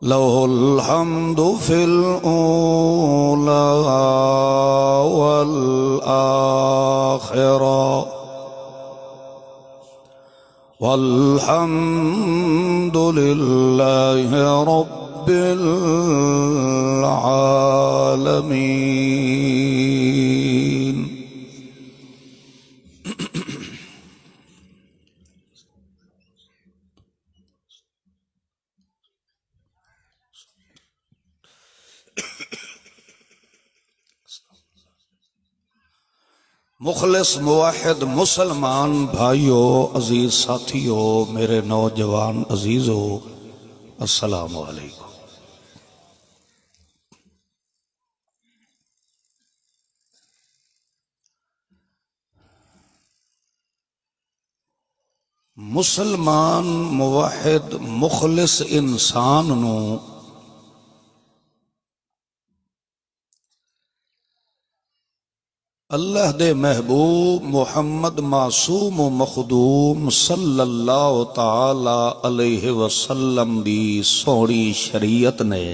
له الحمد في الأولى والآخرة والحمد لله رب العالمين. مخلص موحد مسلمان بھائیو، عزیز ساتھیو، میرے نوجوان عزیزو، السلام علیکم۔ مسلمان موحد مخلص انسان نو اللہ دے محبوب محمد معصوم و مخدوم صلی اللہ تعالی علیہ وسلم دی سوڑی شریعت نے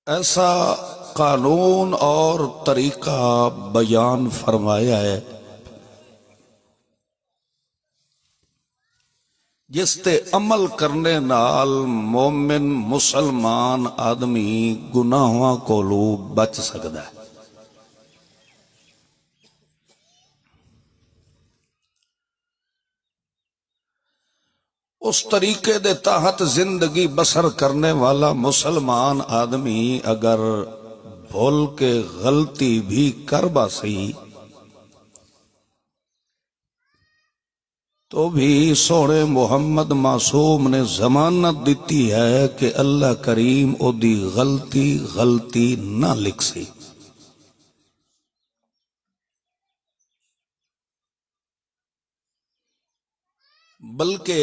ایسا قانون اور طریقہ بیان فرمایا ہے جس تے عمل کرنے نال مومن مسلمان آدمی گناہاں کولو بچ سکدا ہے۔ اس طریقے دے تحت زندگی بسر کرنے والا مسلمان آدمی اگر بھول کے غلطی بھی کر باسی تو بھی سونے محمد معصوم نے ضمانت دیتی ہے کہ اللہ کریم او دی غلطی نہ لکھ سی۔ بلکہ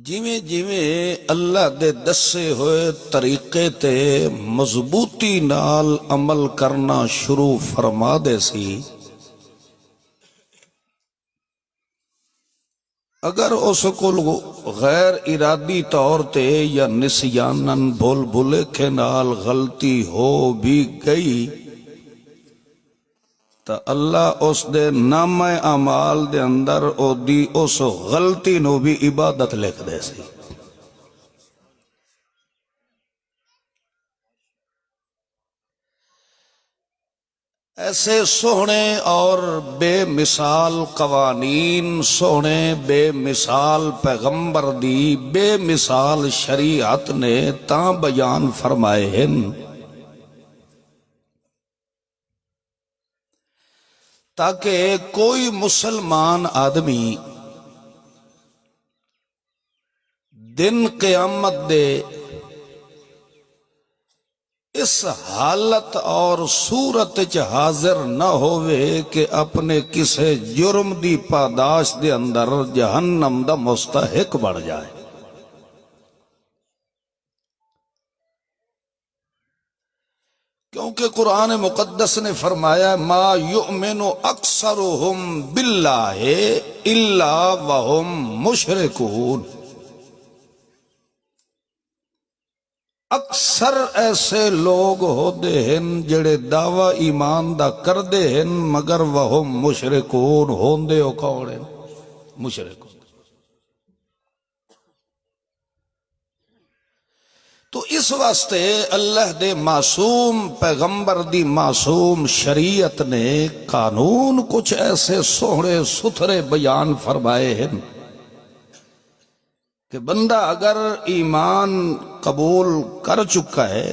جویں اللہ دے دسے ہوئے طریقے تے مضبوطی نال عمل کرنا شروع فرما دے سی، اگر اس کو غیر ارادی طور تے یا نسیانن بھول بھلیکھے نال غلطی ہو بھی گئی تا اللہ اس دے نامہ اعمال دے اندر او دی اس غلطی نو بھی عبادت لکھ دے سی۔ ایسے سونے اور بے مثال قوانین، سونے بے مثال پیغمبر دی بے مثال شریعت نے تاں بیان فرمائے ہیں تاکہ کوئی مسلمان آدمی دن قیامت دے اس حالت اور صورت چ حاضر نہ ہوئے کہ اپنے کسے جرم دی پاداش دے اندر جہنم دا مستحق بڑھ جائے۔ کیونکہ قرآن مقدس نے فرمایا ما یؤمن اکثرهم باللہ الا وهم مشرکون، اکثر ایسے لوگ ہوتے ہیں جڑے دعوی ایمان دا کر دے ہیں مگر وہم مشرکون ہوندے ہو کون ہیں؟ مشرکون۔ تو اس واسطے اللہ دے معصوم پیغمبر دی معصوم شریعت نے قانون کچھ ایسے سوہنے ستھرے بیان فرمائے ہیں کہ بندہ اگر ایمان قبول کر چکا ہے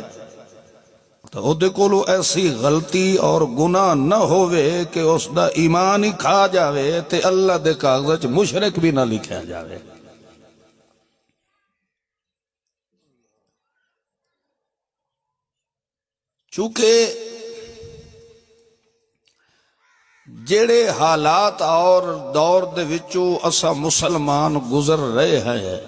تو او دے کولو ایسی غلطی اور گناہ نہ ہوئے کہ اس دا ایمان ہی کھا جاوے تے اللہ دے کاغذ مشرک بھی نہ لکھا جاوے۔ چونکہ جڑے حالات اور دور دے وچوں اسا مسلمان گزر رہے ہیں،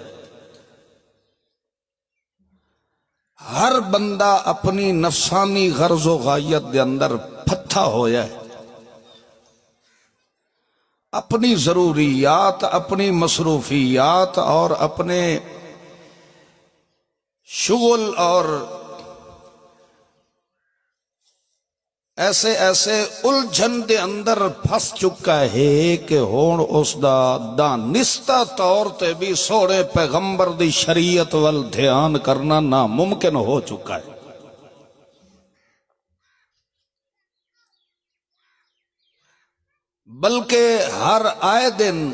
ہر بندہ اپنی نفسانی غرض و غایت دے اندر پھتھا ہویا ہے۔ اپنی ضروریات، اپنی مصروفیات اور اپنے شغل اور ایسے الجھن دے اندر پھس چکا ہے کہ ہون اس دا دانستہ طور تے بھی سونے پیغمبر دی شریعت وال دھیان کرنا ناممکن ہو چکا ہے۔ بلکہ ہر آئے دن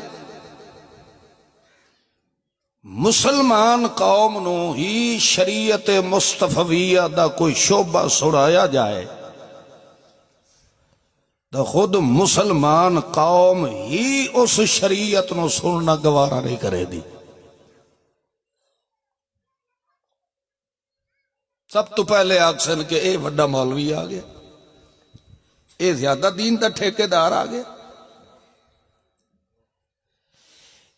مسلمان قوم نو ہی شریعت مصطفیہ دا کوئی شعبہ سڑایا جائے تو خود مسلمان قوم ہی اس شریعت نو سننا گوارا نہیں کرے دی۔ سب تو پہلے آکسن کہ اے بڑا مولوی آ گیا، اے زیادہ دین دا ٹھیکیدار آ گیا،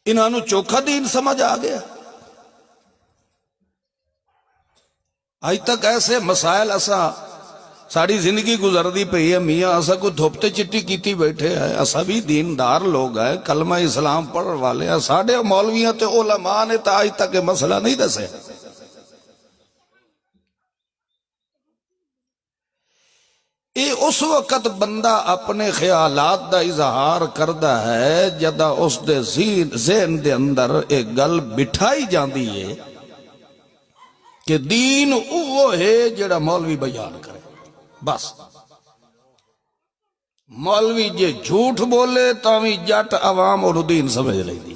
انہاں نو چوکھا دین سمجھ آ گیا۔ آج تک ایسے مسائل اسا ساری زندگی گزر دی پئی ہے، میاں اسا کو دھوپتے چٹی کیتی بیٹھے ہیں، اسا بھی دیندار لوگ ہیں، کلمہ اسلام پڑھ والے ہیں، ساڑھے مولویاں تے علماء نے تا آج تک مسئلہ نہیں دسے۔ اے اس وقت بندہ اپنے خیالات دا اظہار کردہ ہے جدہ اس دے ذہن دے اندر ایک گل بٹھائی جاندی ہے کہ دین وہ ہے جڑا مولوی بیان کرے، بس مولوی جے جھوٹ بولے تاوی جٹ عوام اور دین سمجھ لئی دی،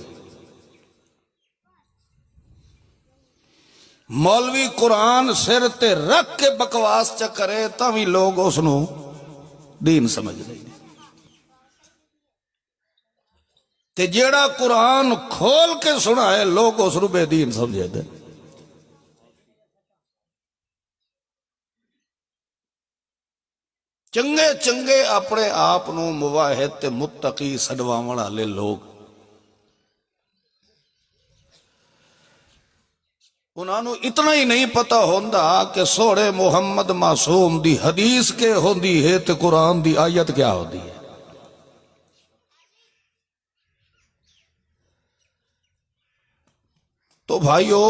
مولوی قرآن سر تے رکھ کے بکواس چکرے تاوی لوگ اس نو دین سمجھ لئی دی، تے جیڑا قرآن کھول کے سنا ہے لوگ اس نو بے دین سمجھے دے۔ چنگے چنگے اپنے آپ نو مواحد تے متقی سڈواون والے لوگ انہاں نو اتنا ہی نہیں پتا ہوندا کہ سوڑے محمد معصوم دی حدیث کے ہوندی ہے تے قرآن دی آیت کیا ہوندی ہے۔ تو بھائیو،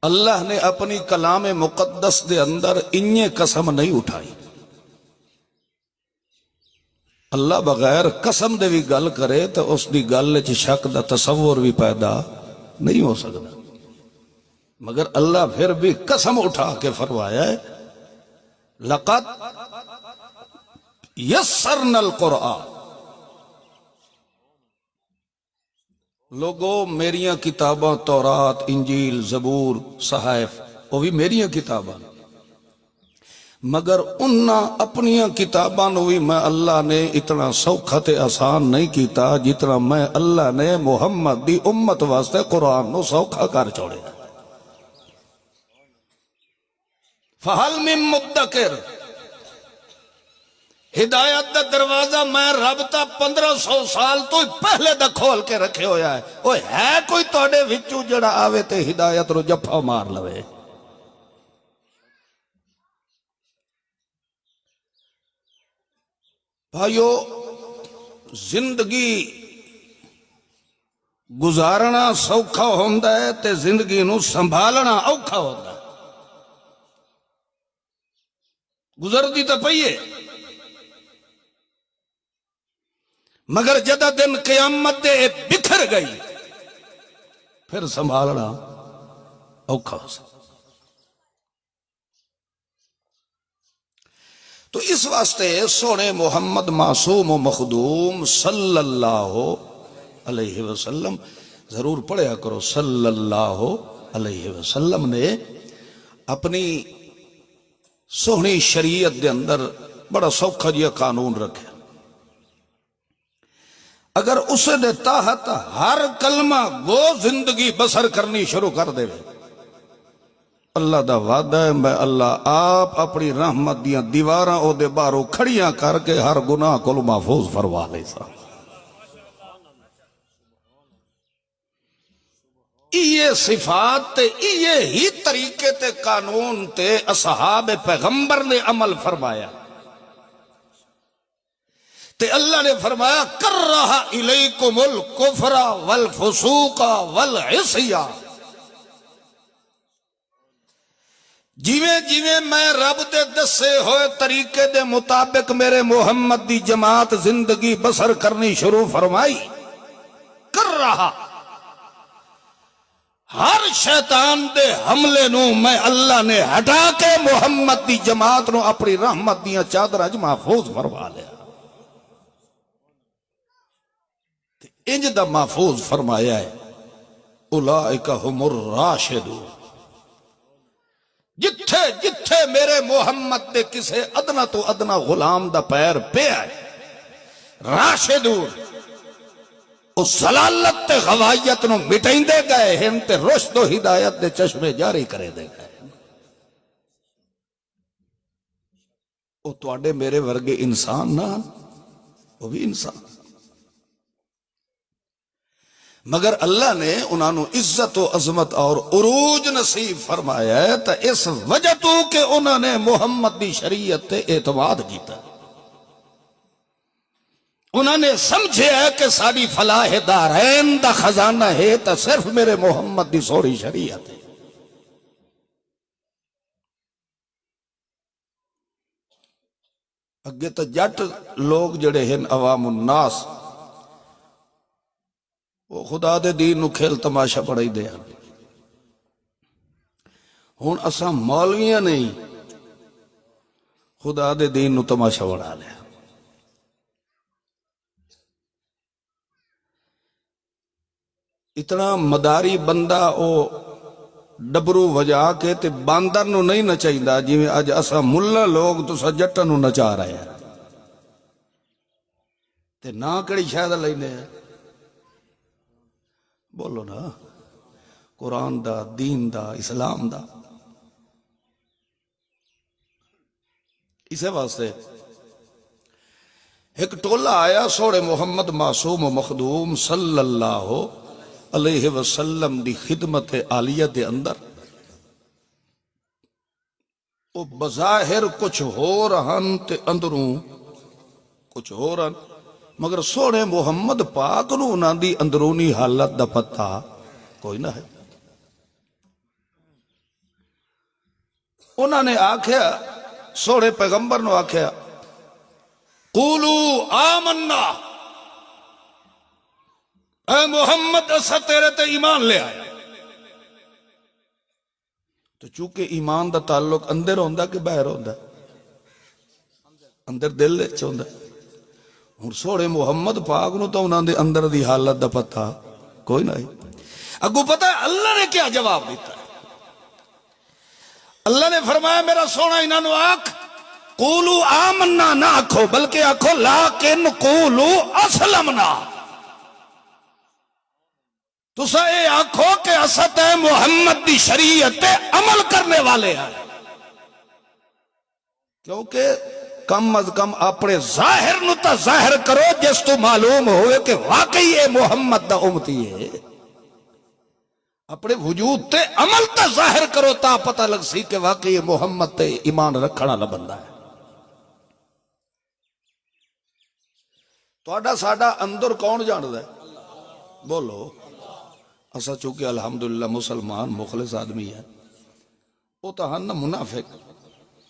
اللہ نے اپنی کلام مقدس دے اندر انہیں قسم نہیں اٹھائی۔ اللہ بغیر قسم دے بھی گل کرے تو اس دی گل وچ شک دا تصور بھی پیدا نہیں ہو سکتا، مگر اللہ پھر بھی قسم اٹھا کے فرمایا ہے لقد یسرنا القرآن، لوگوں میریاں کتاباں تورات، انجیل، زبور، صحائف وہ بھی میریاں کتاباں، مگر انہاں اپنیاں کتاباں نو بھی میں اللہ نے اتنا سوکھا تے آسان نہیں کیتا جتنا میں اللہ نے محمد دی امت واسطے قرآن نو سوکھا کر چھوڑے۔ فہل من مدکر، ہدایت دا دروازہ میں رب تا 1500 سال تو پہلے دا کھول کے رکھے ہویا ہے، وہ ہے کوئی توڑے وچو جڑا آوے تے ہدایت رو جفا مار لوے۔ بھائیو، زندگی گزارنا سوکھا ہوندا ہے تے زندگی نو سنبھالنا اوکھا ہوندا ہے۔ گزر دی تو پئیے، مگر جدہ دن قیامت دے بکھر گئی پھر سنبھالنا اوکھا ہو سکتا۔ تو اس واسطے سونے محمد معصوم و مخدوم صلی اللہ علیہ وسلم، ضرور پڑھیا کرو، صلی اللہ علیہ وسلم نے اپنی سونی شریعت دے اندر بڑا سوکھا جیا قانون رکھے، اگر اسے دے تحت ہر کلمہ گو زندگی بسر کرنی شروع کر دے، اللہ دا وعدہ ہے میں اللہ آپ اپنی رحمت دیاں دیواراں او دے باروں کھڑیاں کر کے ہر گناہ کو محفوظ فرما لے سا۔ یہ صفات تے یہ ہی طریقے تے قانون تے اصحاب پیغمبر نے عمل فرمایا، تے اللہ نے فرمایا کرہ الیکم الکفر والفسوق والعصیان، جیویں جیویں میں رب دے دسے ہوئے طریقے دے مطابق میرے محمد دی جماعت زندگی بسر کرنی شروع فرمائی، کر رہا ہر شیطان دے حملے نو میں اللہ نے ہٹا کے محمد دی جماعت نو اپنی رحمت دیاں چادر اج محفوظ فرما لیا۔ انج دا محفوظ فرمایا ہے اولئک هم الراشدون، جتھے جتھے میرے محمد دے کسے ادنا تو ادنا غلام دا پیر پہ ہے، راشدون اس ضلالت تے غوائیت نو مٹائیں دے گئے ہیں تے رشد و ہدایت دے چشمے جاری کرے دے گئے۔ وہ تواڈے میرے ورگے انسان نہ، وہ بھی انسان، مگر اللہ نے انہوں نے عزت و عظمت اور عروج نصیب فرمایا ہے تا اس وجہ تو کہ انہوں نے محمد دی شریعت تے اعتماد کیتا، انہوں نے سمجھے ہے کہ ساری فلاح دارین دا خزانہ ہے تا صرف میرے محمد دی سوری شریعت ہے۔ اگے تا جٹ لوگ جڑے ہیں عوام الناس وہ خدا دے دین نو کھیل تماشا پڑائی دے، ہون اساں مولویاں نہیں خدا دے دین نو تماشا بڑھا لیا۔ اتنا مداری بندہ او ڈبرو وجا کے تے باندر نو نہیں نچائیندہ جی اج اساں ملا لوگ تو سجٹا نو نچا رہے ہیں تے نا کڑی شاید لینے ہیں، بولو نا، قرآن دا، دین دا، اسلام دا۔ اسے واسطے ایک ٹولہ آیا سوڑے محمد معصوم و مخدوم صلی اللہ علیہ وسلم دی خدمت عالیہ دے اندر، وہ بظاہر کچھ ہو رہن تے اندروں کچھ ہو رہن، مگر سونے محمد پاک نو انہاں دی اندرونی حالت دا پتہ کوئی نہ ہے۔ انہاں نے آکھیا سوڑے پیغمبر نو آکھیا قولو آمنا، اے محمد اسا تیرے تے ایمان لے آیا۔ تو چونکہ ایمان دا تعلق اندر ہوندا کہ باہر ہوندا، اندر دل وچ ہوندا، اور سوڑے محمد پاک نو تو انہاں دے اندر دی حالت دا پتہ کوئی نہ ہے۔ اگو پتہ ہے اللہ نے کیا جواب دیتا ہے؟ اللہ نے فرمایا میرا سونا انہاں نو آکھ قولو آمنا نہ آکھو بلکہ آکھو لیکن قولو اسلمنا، تسا اے آکھو کہ اسد محمد دی شریعت تے عمل کرنے والے ہیں، کیونکہ کم از کم اپنے ظاہر نو تا ظاہر کرو جس تو معلوم ہوئے کہ واقعی یہ محمد دا امتی ہے، اپنے وجود تے عمل تا ظاہر کرو تا پتہ لگ سی کہ واقعی یہ محمد تے ایمان رکھنا نہ بندہ ہے۔ تو اڈا ساڈا اندر کون جاندہ ہے؟ بولو۔ اسا چونکہ الحمدللہ مسلمان مخلص آدمی ہے، وہ تو ہن منافق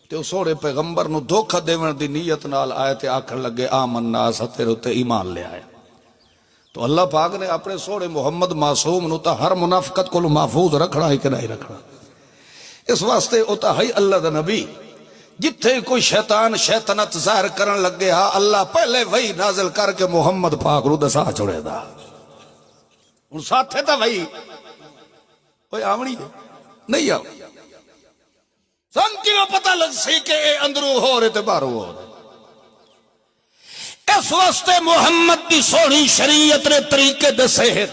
تے او سوڑے پیغمبر نو دھوکھا دیون دی نیت نال آئے تے آکھن لگے آمنا اسا تیرے تے ایمان لے آئے۔ تو اللہ پاک نے اپنے سوڑے محمد معصوم نو تا ہر منافقت کو محفوظ رکھنا ہے کہ نہیں رکھنا، اس واسطے او تا ہے اللہ دا نبی، جتھے کوئی شیطان شیطنت ظاہر کرن لگے ہاں اللہ پہلے وہی نازل کر کے محمد پاک رو دسا چھوڑے دا، ان ساتھے تا وہی کوئی آمنی ہے نہیں آؤ سن کیوں پتہ لگ سی کہ اے اندرو ہو رہے تے بارو ہو رہے۔ اس واسطے محمد دی سونی شریعت نے طریقے دسے ہیں،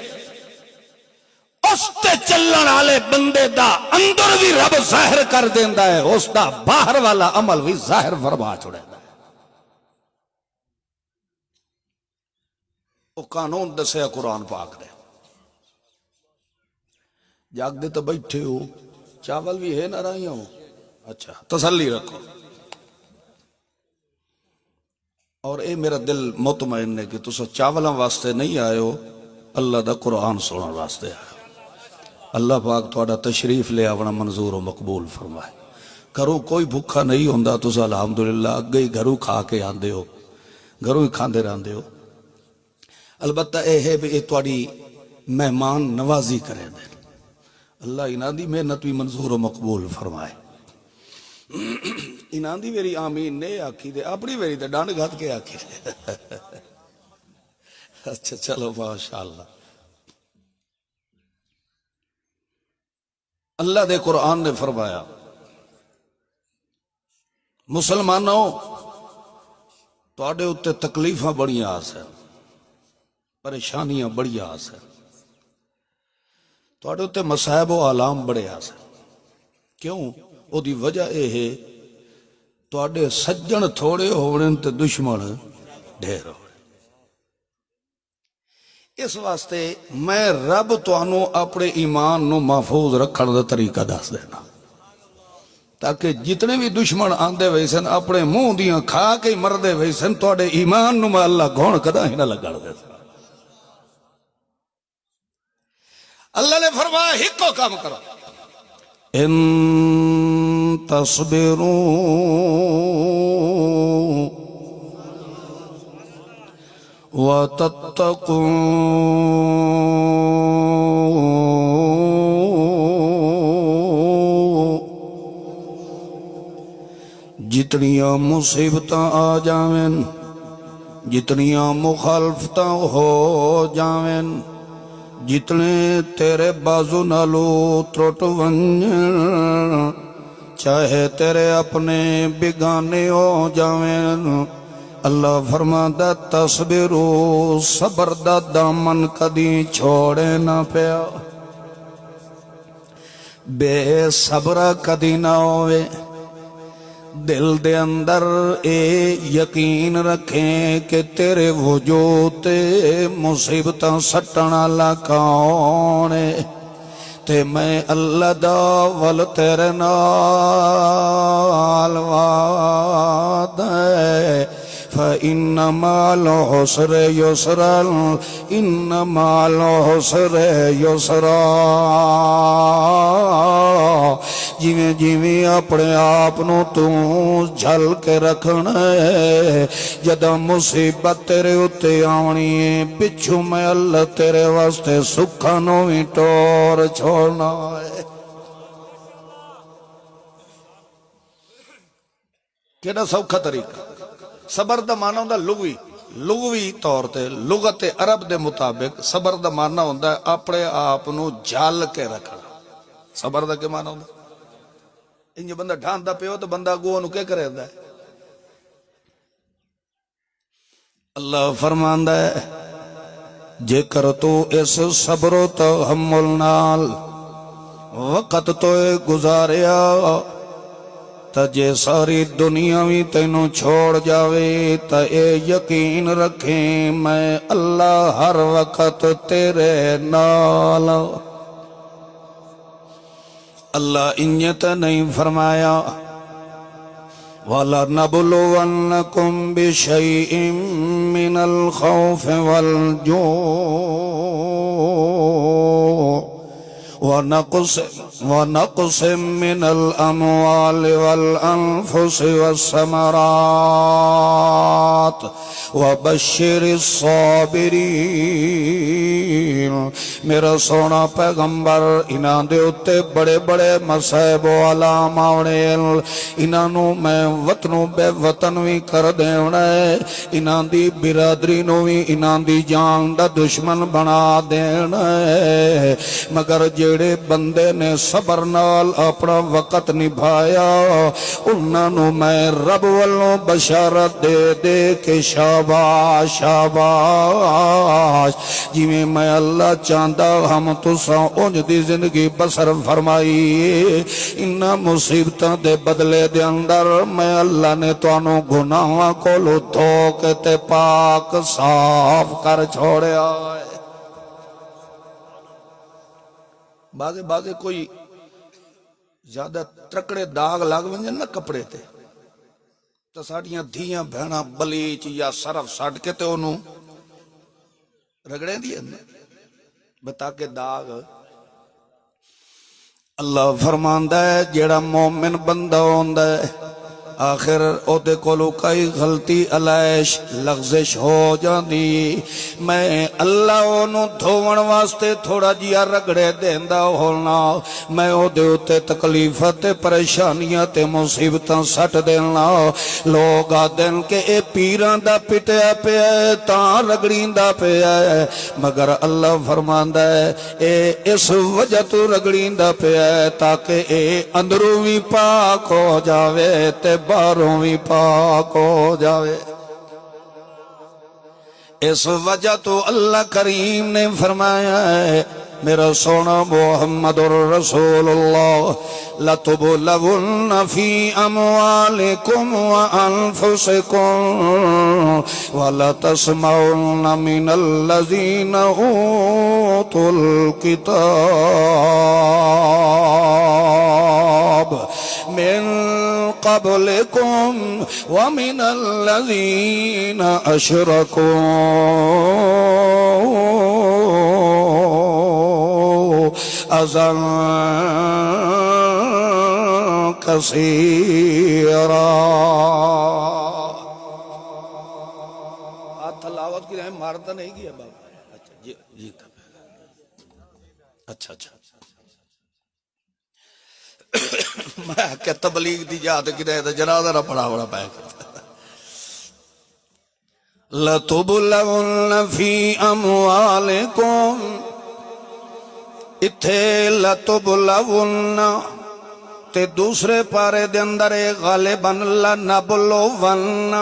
اس تے چلن والے بندے دا اندر بھی رب ظاہر کر دیندا ہے، اس دا باہر والا عمل بھی ظاہر فرما چھوڑے دا ہے۔ وہ قانون دسے قرآن پاک نے، جاگ دے تو بیٹھے ہو، چاول بھی ہے نہ رہی ہوں، اچھا تسلی رکھو، اور اے میرا دل مطمئن ہے کہ تسا چاولاں واسطے نہیں آئے ہو، اللہ دا قرآن سنن واسطے آئے ہو۔ اللہ پاک تھوڑا تشریف لے آونا منظور و مقبول فرمائے۔ گھروں کوئی بھوکا نہیں ہوندا، تسا الحمدللہ اگے ہی گھروں کھا کے آندے ہو، گھروں ہی کھاندے رہندے ہو۔ البتہ اے ہے بھی اے تھوڑی مہمان نوازی کرے دے، اللہ انہاں دی محنت بھی منظور و مقبول فرمائے۔ انہاں دی میری آمین نے آکھی دے، اپنی میری تے ڈانڈ گھت کے آکھی دے۔ اچھا چلو ماشاءاللہ۔ اللہ دے قرآن نے فرمایا مسلمانوں تواڈے اتے تکلیفاں بڑی آس ہیں، پریشانیاں بڑی آس ہیں، تواڈے اتے مصائب و آلام بڑے آس ہیں۔ کیوں؟ او دی وجہ اے ہے تواڈے سجن تھوڑے ہونے تے دشمن ڈھیر ہونے۔ اس واسطے میں رب تانوں اپنے ایمان نو محفوظ رکھن دا طریقہ دس دینا، تاکہ جتنے بھی دشمن آندے ویسن اپنے منہ دیاں کھا کے مردے ویسن، تواڈے ایمان نو میں اللہ گھون کدا ہی نہ لگڑ دے۔ اللہ نے فرمایا ہکو کام کرو، ان تصبروا وتتقوا جتنیاں مصیبتاں آ جاویں، جتنیاں مخالفتاں ہو جاویں، جتنے تیرے بازو نالو ترٹ ونجن، چاہے تیرے اپنے بگانے ہو جاویں، اللہ فرماتا تصبرو، صبر دا دامن کدی چھوڑے نہ پیا، بے صبر کدی نہ ہوئے۔ دل دے اندر اے یقین رکھیں کہ تیرے وجود تے مصیبتاں سٹن والا کون ہے، تے میں اللہ دا ول تیرے نال وعدہ ہے، فَإِنَّ مَعَ الْعُسْرِ يُسْرًا، إِنَّ مَعَ الْعُسْرِ يُسْرًا۔ جویں جویں اپنے آپنوں تو جھل کے رکھنا ہے، جدہ مصیبت تیرے اتے آنی ہے، پچھو میں اللہ تیرے واسطے سکھا نویں ٹور چھوڑنا ہے۔ کیڑا سوکھا طریقہ؟ صبر دا معنی ہوندا لغوی طور تے لغت عرب دے مطابق صبر دا معنی ہوندا ہے اپنے آپ نو جھل کے رکھنا۔ صبر دا کیا معنی ہوندا؟ انجے بندہ ڈھاندا پیو تو بندہ اگوں نو کیا کرے ہوندا ہے؟ اللہ فرماندا ہے جے کر تو اس صبر و تحمل نال وقت تو گزاریا، تا جے ساری دنیا بھی تینوں چھوڑ جاوے، تا اے یقین رکھیں میں اللہ ہر وقت تیرے نال۔ اللہ انجت نہیں فرمایا وَلَنَبْلُوَنَّكُمْ بِشَيْءٍ مِّنَ الْخَوْفِ وَالْجُوعِ ونقص من الأموال والأنفس والثمرات وبشر الصابرین۔ میرا سونا پیغمبر انہاں دے اتے بڑے بڑے مصائب و علام آنے، انہاں میں وطنوں بے وطن بھی کر دیونا ہے، انہاں دی برادری نو بھی انہاں دی جان دا دشمن بنا دینا ہے، مگر جیڑے بندے نے صبر نال اپنا وقت نبھایا، انہاں نو میں رب والوں بشارت دے دے کہ شاباش شاباش، جویں میں اللہ چاہتا ہم تساں اونج دی زندگی بسر فرمائی، انہاں مصیبتاں دے بدلے دے اندر میں اللہ نے تانوں گناہاں کولو دھو کے تے پاک صاف کر چھوڑیا ہے۔ بازے کوئی زیادہ ترکڑے داغ لگ ونجن نا کپڑے تے، تو ساڑیاں دھیاں بہنا بلیچ یا صرف سٹ کے تے انہوں رگڑیں دیا بتا کے داغ اللہ فرماندا ہے جیڑا مومن بندہ ہوندا ہے آخر او دے کولو کئی غلطی علائش لغزش ہو جاندی میں اللہ اونوں دھوون واسطے تھوڑا جیا رگڑے دیندا ہونا میں او دے اُتے تکلیفاں تے پریشانیاں تے مصیبتاں سٹ دینا لوگ آدن کہ اے پیراں دا پٹیا پیا ہے تاں رگڑیندا پیا ہے مگر اللہ فرماندا ہے اے اس وجہ تو رگڑیندا پیا ہے تاکہ اے اندروں بھی پاک ہو جاوے تے باہروں بھی پاک ہو جاوے اس وجہ تو اللہ کریم نے فرمایا ہے میرا سونا محمد رسول اللہ لَتُبْلَوُنَّ فِي أَمْوَالِكُمْ وَأَنفُسِكُمْ وَلَتَسْمَعُنَّ مِنَ الَّذِينَ أُوتُوا الْكِتَابَ من قبلكم ومن الذين أشركوا أذى كثيرا تلاوت کی رہے مارتا نہیں کیا بابا اچھا جی اچھا میں کہ تبلیغ دی جات کی رہے تھا جنازہ نہ پڑھا بڑا پائے لَتُبْلَوُنَّ فِي أَمْوَالِكُمْ اتھے لَتُبْلَوُنَّ تے دوسرے پارے دے اندر غالباً لَنَبْلُوَنَّ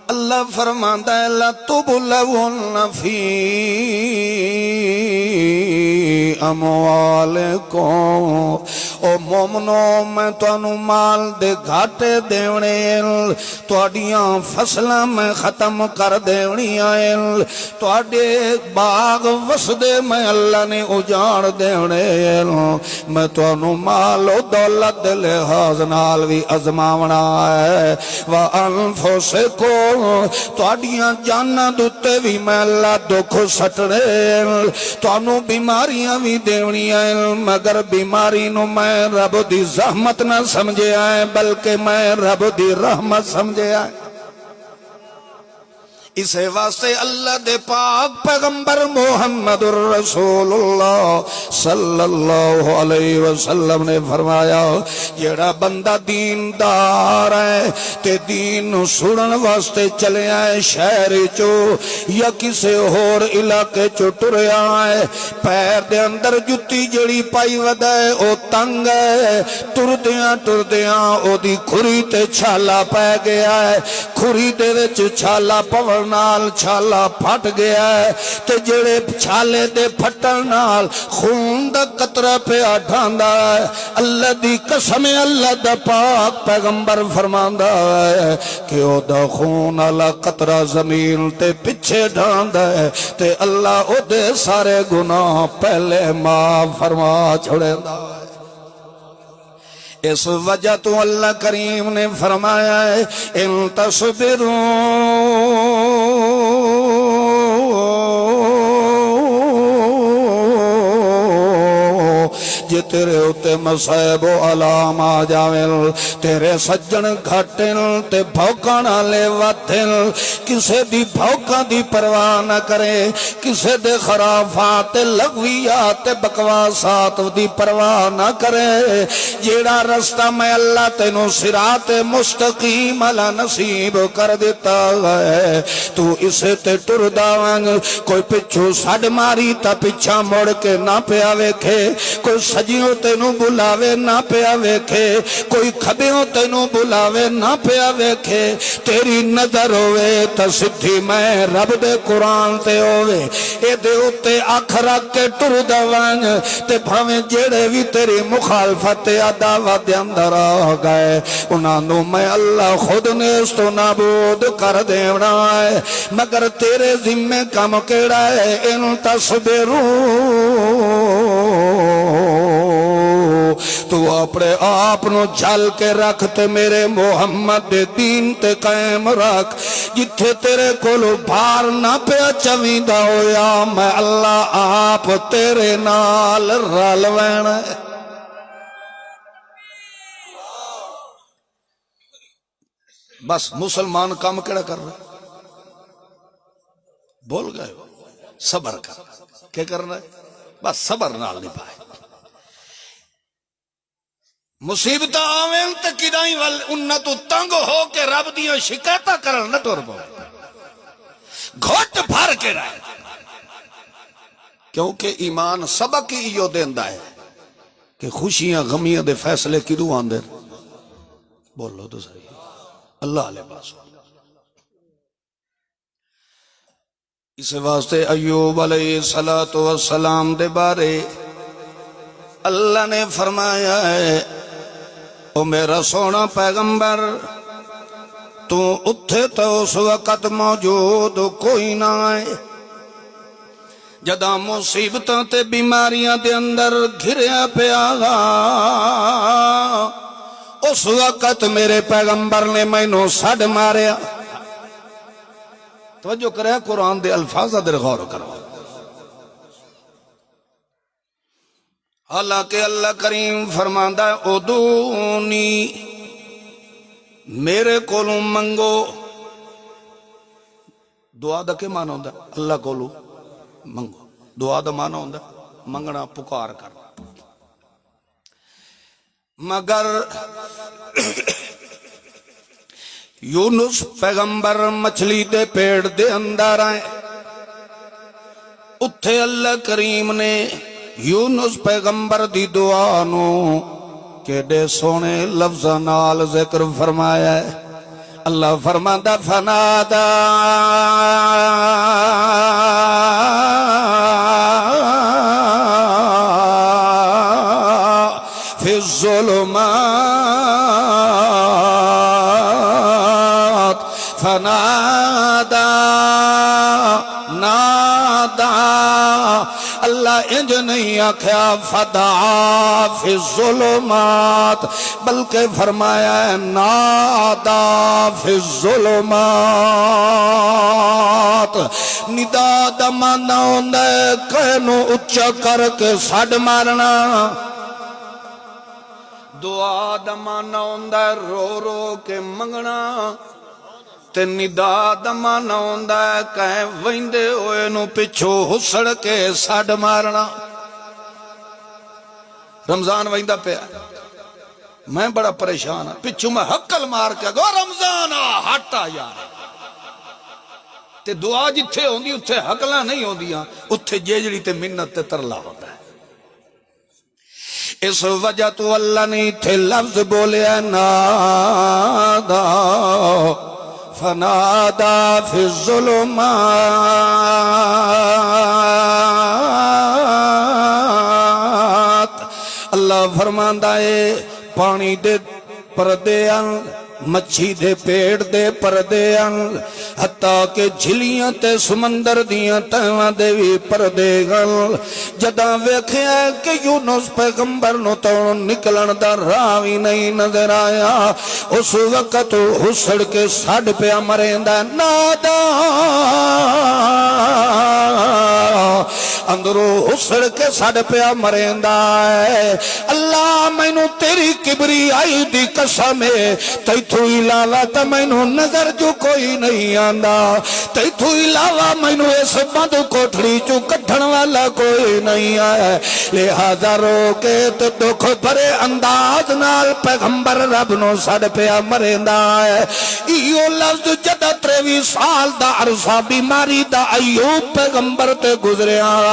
اللہ فرماندا ہے لَتُبْلَوُنَّ فِي اموالکم او مومنو میں توانو مال دے گھاٹے دیونے توڑیاں فصلہ میں ختم کر دیونیاں توڑے باغ وسدے میں اللہ نے اجاڑ دیونے میں توانو مال و دولت دے لحاظ نال بھی ازماونا ہے وَأَنفُسِكُمْ توڑیاں جانا دوتے بھی میں اللہ دکھ سٹنے توانو بیماریاں بھی دیونیاں مگر بیماری نو میں رب دی زحمت نہ سمجھے آئے بلکہ میں رب دی رحمت سمجھے آئے اسے واسطے اللہ دے پاک پیغمبر محمد الرسول اللہ صلی اللہ علیہ وسلم نے فرمایا جیڑا بندہ دیندار ہے تے دین سنن واسطے چلے آئے شہر چو یا کسے اور علاقے چو ٹرے آئے پیر دے اندر جتی جڑی پائی ودائے او تنگ ہے ٹردیاں او دی کھری تے چھالا پہ گیا ہے کھری دے وچ چھالا پور نال چھالا پھٹ گیا ہے تے جڑے چھالے دے پھٹن نال خون دا قطرہ پہ ڈھاندا ہے اللہ دی قسم اللہ دا پاک پیغمبر فرماندا ہے کہ او دا خون والا قطرہ زمین تے پیچھے ڈھاندا ہے تے اللہ او دے سارے گناہ پہلے معاف فرما چھوڑیندا ہے اس وجہ تو اللہ کریم نے فرمایا ہے ان تصبرون جے تیرے ہوتے مصائب و علام آ جاویں تیرے سجن گھٹن تے بھوکانا لے واتن کسے دی بھوکا دی پرواہ نہ کرے کسے دے خرافات لغویات بکواسات دی پرواہ نہ کرے جیڑا رستہ میں اللہ تینوں صراط مستقیم علا نصیب کر دیتا ہے تو اسے تے ٹر داوانگ کوئی پچھو ساڑ ماری تا پچھا موڑ کے نہ پیا ویکھے کوئی سجیوں تینوں بلاوے نہ پیا ویکھے کوئی کھبیوں تینوں بلاوے نہ پیا ویکھے تیری نظر ہوئے تا سدھی میں رب دے قرآن تے ہوئے اے دے اتے آنکھ رکھ کے ٹر دوان تے بھاویں جیڑے بھی تیری مخالفت عداوت دے اندر آ گئے انہاں نو میں اللہ خود نے اس تو نابود کر دیونا ہے مگر تیرے ذمہ کام کیڑا ہے ان تصبرون تو اپنے آپ نو جھل کے رکھ تے میرے محمد دے دین تے قائم رکھ جتھے تیرے کولو بھار نہ پیا چویندا ہویا میں اللہ آپ تیرے نال رل وینا ہے بس مسلمان کام کیڑا کر رہا بول گئے صبر کر کیا کرنا ہے بس صبر نال نہیں پائے مصیبت آویں تے کدائیں ول انہاں تو تنگ ہو کے رب دیاں شکایتاں کرن نہ ٹر پو گھٹ بھر کے رہے کیونکہ ایمان سبق ہی ایو دیندا ہے کہ خوشیاں غمیاں دے فیصلے کدوں آندے بولو تو صحیح اللہ علیہ پاس اس واسطے ایوب علیہ السلام دے بارے اللہ نے فرمایا ہے او میرا سونا پیغمبر تو اتھے تو اس وقت موجود کوئی نہ آئے جداں مصیبتاں تے بیماریاں دے اندر گھریا پیا گا اس وقت میرے پیغمبر نے مینوں سڈ ماریا توجہ کرے قرآن دے الفاظ در غور کرو حالانکہ اللہ کریم فرماندا ہے ادعونی میرے کولوں منگو دعا دا کے معنی ہوندا اللہ کولوں منگو دعا دا معنی ہوندا منگنا پکار کرنا مگر یونس پیغمبر مچھلی دے پیڑ دے اندر آئے اتھے اللہ کریم نے یونس پیغمبر دی دعا نو کیڑے سونے لفظاں نال ذکر فرمایا ہے اللہ فرماندا فنادا فی الظلمات فنادا نادا اللہ انج نہیں آکھیا فدعا فی الظلمات بلکہ فرمایا ہے نادا فی الظلمات ندا دا معنی ہوندا ہے کہنو اچا کر کے سڈ مارنا دعا دا معنی ہوندا ہے رو رو کے منگنا تے ندا دا معنی ہوندا ہے کہیں ویندے ہوئے نو پچھو ہسڑ کے سڈ مارنا رمضان ویندا پیا میں بڑا پریشان ہاں پچھو میں حقل مار کے گو رمضان ہٹا یار تے دعا جتھے ہوندی اتھے حقلاں نہیں ہوندیاں اتھے جیجڑی تے منت تے ترلا ہوتا ہے اس وجہ تو اللہ نے تھے لفظ بولیا نادا فنادا فی الظلمات اللہ فرماندا ہے پانی دے پردے مچھی دے پیڑ دے پردے حتیٰ کہ جھلیاں تے سمندر دیاں تیواں دے بھی پردے گل جداں ویکھیا کہ یونس پیغمبر نو تو نکلن دا راوی نہیں نظر آیا اس وقت ہسڑ کے سڈ پیا مریندا نادا اندروں ہسڑ کے سڈ پیا مریندا ہے اللہ مینوں تیری کبریائی دی قسم ہے تیتھوں علاوہ تے مینوں نظر جو کوئی نہیں آندا تیتھوں علاوہ مینوں اس بند کوٹھڑی چوں کڈھن والا کوئی نہیں آیا لہذا رو کے تے دکھ بھرے انداز نال پیغمبر رب نو سڈ پیا مریندا ہے ایو لفظ جدا 23 سال دا عرصہ بیماری دا ایوب پیغمبر تے گزریا ہے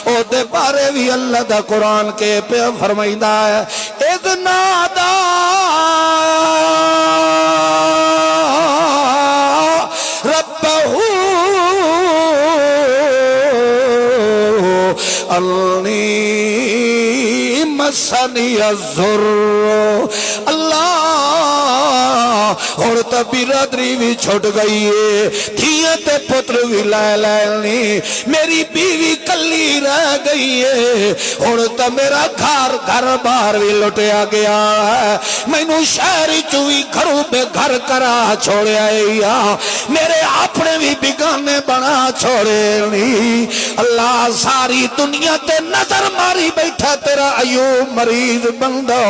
او دے بارے بھی اللہ دا قرآن کے پہ فرمائیدہ ہے اذ نادا ربہو انی مسنی الضر اللہ اور تو تے برادری بھی چھٹ گئی ہے، دھیاں تے پتر بھی لے لینی، میری بیوی کلی رہ گئی ہے، ہن تے میرا گھر بار بھی لٹیا گیا ہے، مینوں شہر چوی گھروں بے گھر کرا چھوڑیا یا میرے اپنے بھی بیگانے بنا چھوڑے نہیں۔ اللہ ساری دنیا تے نظر ماری بیٹھا تیرا ایوب مریض بندہ،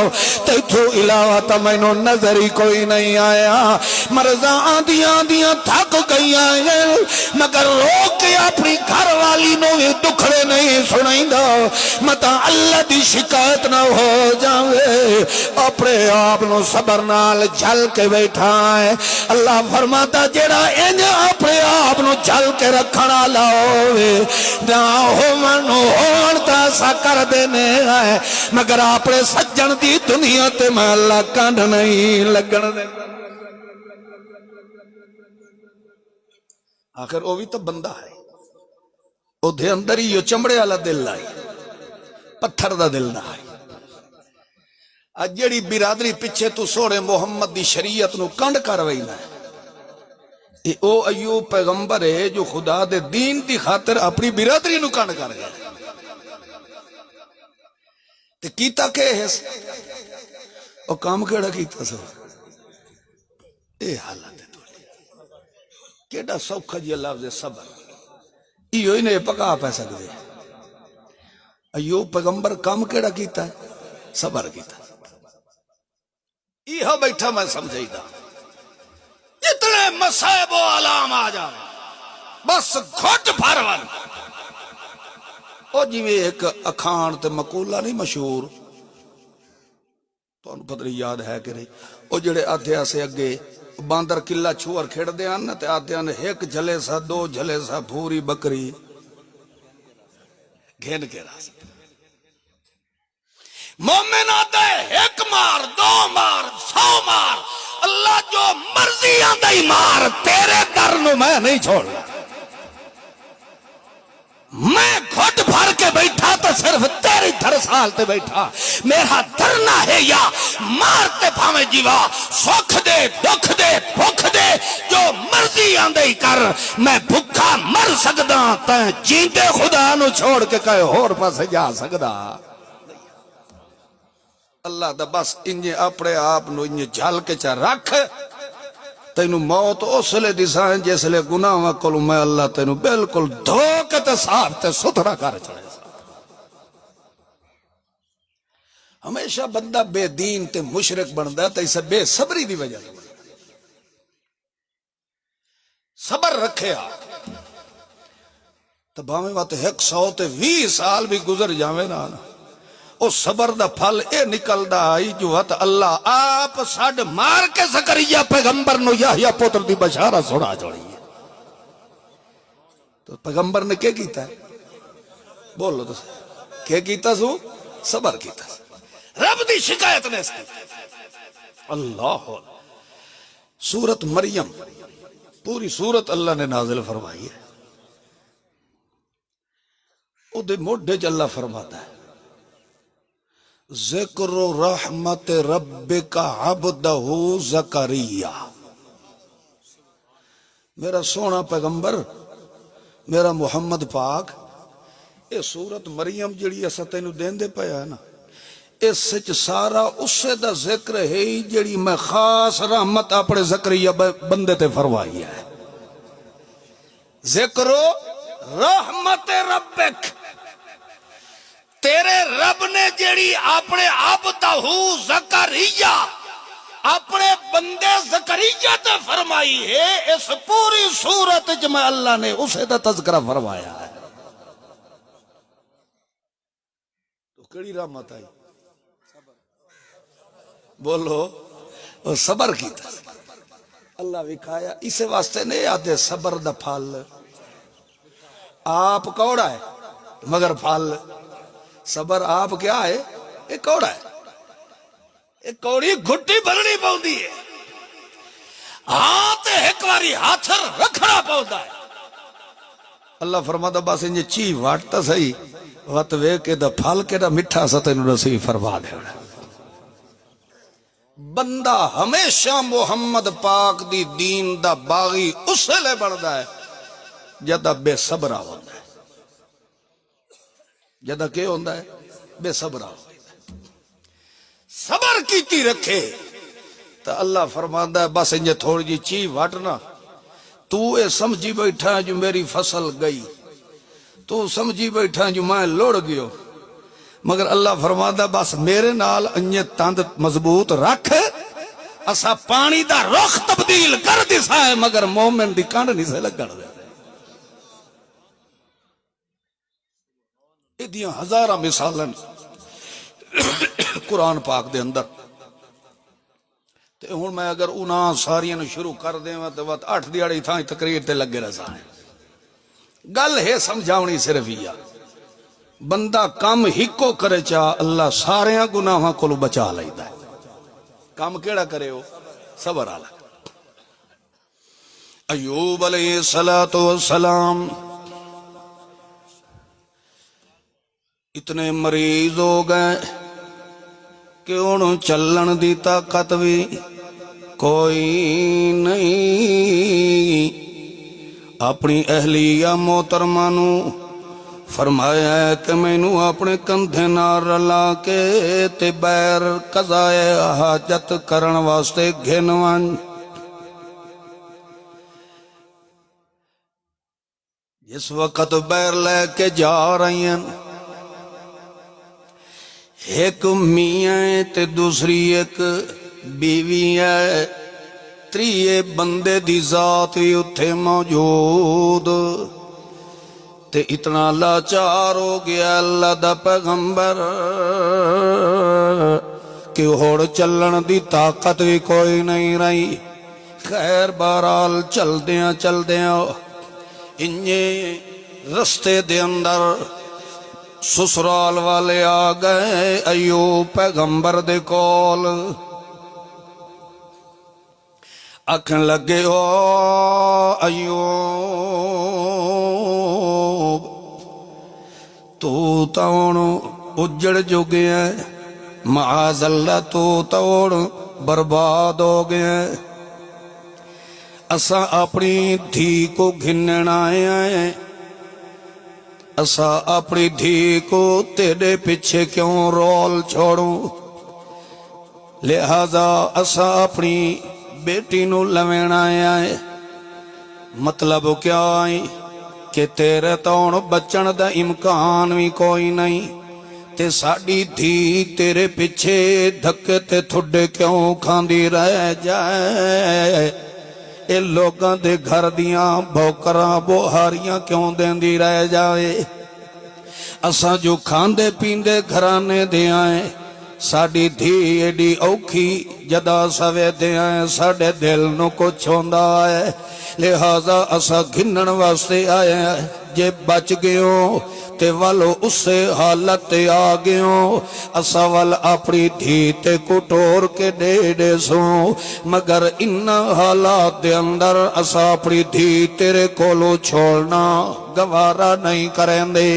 تیتھو علاوہ تا مینوں نظر ہی کوئی نہیں آیا، مرضاں آندیاں تھک گئی آئے مگر روک کے اپنی گھر والی نو بھی دکھڑے نہیں سنائیں متا اللہ دی شکایت نہ ہو جاوے، اپنے آپ نو صبر نال جھل کے بیٹھا ہے۔ اللہ فرماتا جیڑا انج اپنے آپ نو جھل کے رکھنا لاؤے نہ ہو منو ہونتا سا کر دینے آئے، مگر اپنے سجن دی دنیا تے میں اللہ کانڈ نہیں لگن دے۔ آخر وہ بھی تو بندہ ہے، وہ دے اندر ہی یہ چمڑے والا دل آئی، پتھر دا دل نہ آئی۔ اج جیڑی برادری پیچھے تو سوڑے محمد دی شریعت نو کنڈ کروئی نہ ہے، او ایوب پیغمبر ہے جو خدا دے دین دی خاطر اپنی برادری نو کنڈ کر گیا تے کیتا کہ ہے او کام کیڑا کیتا سو اے حالت ہے کیڑا سوکھا جی لفظ صبر ایو ہی نے پکا پہ سکتے ایوب پیغمبر کام کیڑا کیتا ہے صبر کیتا ایہا بیٹھا میں سمجھائی دا جتنے مصائب و علام آ جائے بس گھٹ بھر ون او جی میں ایک اکھان تے مقولہ نہیں مشہور تو ان پتر یاد ہے کہ نہیں او جڑے آدھیا سے اگے باندر کلا چھوار کھیڑ دیاں نا تے آدھیا نے ایک جھلے سا دو جھلے سا بھوری بکری گھین کے راس مومن آتا ہے ایک مار دو مار 100 مار اللہ جو مرضی آتا ہی مار تیرے در نو میں نہیں چھوڑنا میں گھٹ بھر کے بیٹھا تو صرف تیری در سالتے بیٹھا میرا درنا ہے یا مارتے پھامے جیوا سوکھ دے دکھ دے بھوک دے جو مرضی آندے ہی کر میں بھکا مر سکدا تیں جیندے خدا نو چھوڑ کے کہے اور پاس جا سکدا اللہ دا بس انجھے اپنے آپ نو انجھے جھل کے چاہ رکھ تینو موت اس لئے دیسائیں جیس لئے گناہ وکلو میں اللہ تینو بلکل دھوکتے صاف تے ستھرا کر چڑھے ہمیشہ بندہ بے دین تے مشرک بندہ ہے تے اسے بے صبری دی وجہ صبر رکھے آپ تو باہمیں بات 100 تے 20 سال بھی گزر جاوے نا او صبر دا پھل اے نکل دا آئی جو ہت اللہ آپ ساڑھ مار کے زکریا پیغمبر نو یحییٰ پتر دی بشارہ سنا جوڑی ہے تو پیغمبر نے کیا کیتا ہے بولو تو کیا کیتا سو صبر کیتا رب دی شکایت نے اس کی اللہ سورت مریم پوری سورت اللہ نے نازل فرمائی ہے او دے موڈے چ اللہ فرماتا ہے ذکر رحمت ربک عبدہ زکریا میرا سونا پیغمبر میرا محمد پاک اے سورت مریم جڑی ایسا تینو دین دے پایا ہے نا اس سچ سارا اسے دا ذکر ہے جڑی میں خاص رحمت اپنے زکریا بندے تے فرمائی ہے ذکر رحمت ربک تیرے رب نے جیڑی اپنے عبدہو زکریا اپنے بندے زکریا تے فرمائی ہے اس پوری صورت جمع اللہ نے اسے دا تذکرہ فرمایا ہے تو کڑی رحمت آئی بولو وہ صبر کی تھا اللہ وکھایا اسے واسطے نہیں آتے صبر دا پھل آپ کوڑا ہے مگر پھل صبر آپ کیا ہے ایک کوڑا ہے ایک کوڑی گھٹی بھرنی پاؤں دی ہے ہاتھ ایک واری ہاتھ رکھنا پاؤں دا ہے اللہ فرماتا بس انجھے چی واٹتا سہی وقت وے کے دا پھال کے دا مٹھا سا تینو نصیب فرما دے بندہ ہمیشہ محمد پاک دی دین دا باغی اس لے بڑھدا ہے جدا بے صبرا ہوندا ہے. جدا کہ ہوندا ہے بے صبرا ہوندا ہے. صبر کیتی رکھے تو اللہ فرماندا ہے بس انجے تھوڑی جی چی وٹنا تو اے سمجھی بیٹھا جو میری فصل گئی, تو سمجھی بیٹھا جو میں لڑ گیو, مگر اللہ فرماندا بس میرے نال انجے تند مضبوط رکھ, اسا پانی دا رخ تبدیل کر دیسا ہے مگر مومن دی کانڈ نہیں سے لگڑ دے. ایدیاں ہزارہ مثالن قرآن پاک دے اندر. تے ہن میں اگر انہاں ساریاں شروع کر دیں تو 8 دیہڑی تھاں تقریر تے لگے رہا ہے. گل ہے سمجھاونی صرف ہی بندہ کم ہکو کرے چاہ اللہ سارے گناہاں کو بچا لیدا ہے. کام کیڑا کرے ہو صبر آلہ. ایوب علیہ السلام اتنے مریض ہو گئے کہ انہوں چلن دی طاقت بھی کوئی نہیں. اپنی اہلیہ محترمہ نو فرمایا ہے کہ میں نو اپنے کندھے نال رلا کے تے بیر قضائے حاجت کرن واسطے گھن ون. جس وقت بیر لے کے جا رہی ہیں, ایک میاں ہے تے دوسری ایک بیوی ہے, تریے بندے دی ذات بھی اتھے موجود. تے اتنا لاچار ہو گیا اللہ دا پیغمبر کہ ہوڑ چلن دی طاقت بھی کوئی نہیں رہی. خیر بہرحال چل دیاں انجے رستے دے اندر سسرال والے آ گئے ایوب پیغمبر دے کول. آکھن لگے او ایوب تو تاؤن اجڑ جو گیا ہے, معاذ اللہ تو تاؤن برباد ہو گیا ہے. اساں اپنی دھی کو گھنن آئے ہیں, اسا اپنی دھی کو تیرے پیچھے کیوں رول چھوڑوں, لہذا اسا اپنی بیٹی نو لوین آیا ہے. مطلب کیا آئی کہ تیرے تون بچن دا امکان بھی کوئی نہیں, تے ساڑی دھی تیرے پیچھے دھکے تے تھوڑے کیوں کھاندی رہ جائے, اے لوگاں دے گھر دیاں بھوکراں بوہاریاں کیوں دین دی رہ جائے. اساں جو کھاندے پیندے گھرانے دے آئیں, ساڑی دھی ایڈی اوکھی جدا سوے دے آئیں, ساڑے دل نو کچھ ہوندا ہے. لہذا اساں گھنن واسطے آئے ہیں, جے بچ گئوں تے والو اس سے حالت تے آ گئوں, اسا وال اپنی دھی تے کٹور کے دے دے سوں, مگر ان حالات دے اندر اسا اپنی دھی تیرے کولو چھوڑنا گوارا نہیں کریں دے.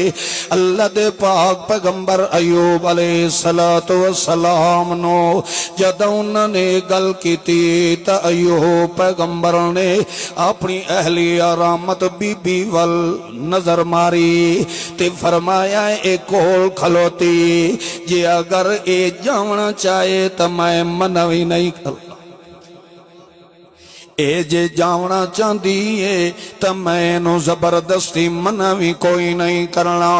اللہ دے پاک پیغمبر ایوب علیہ السلام نو جدہ انہوں نے گل کی تھی تا ایوب پیغمبر نے اپنی اہلیہ رحمت بی بی وال نظر ماری تے فرمایا اے کول کھلوتی, جے اگر اے جاونا چاہے تا میں منوی نہیں کر, اے جے جاونا چاندی ہے تا میں نو زبردستی منوی کوئی نہیں کرنا,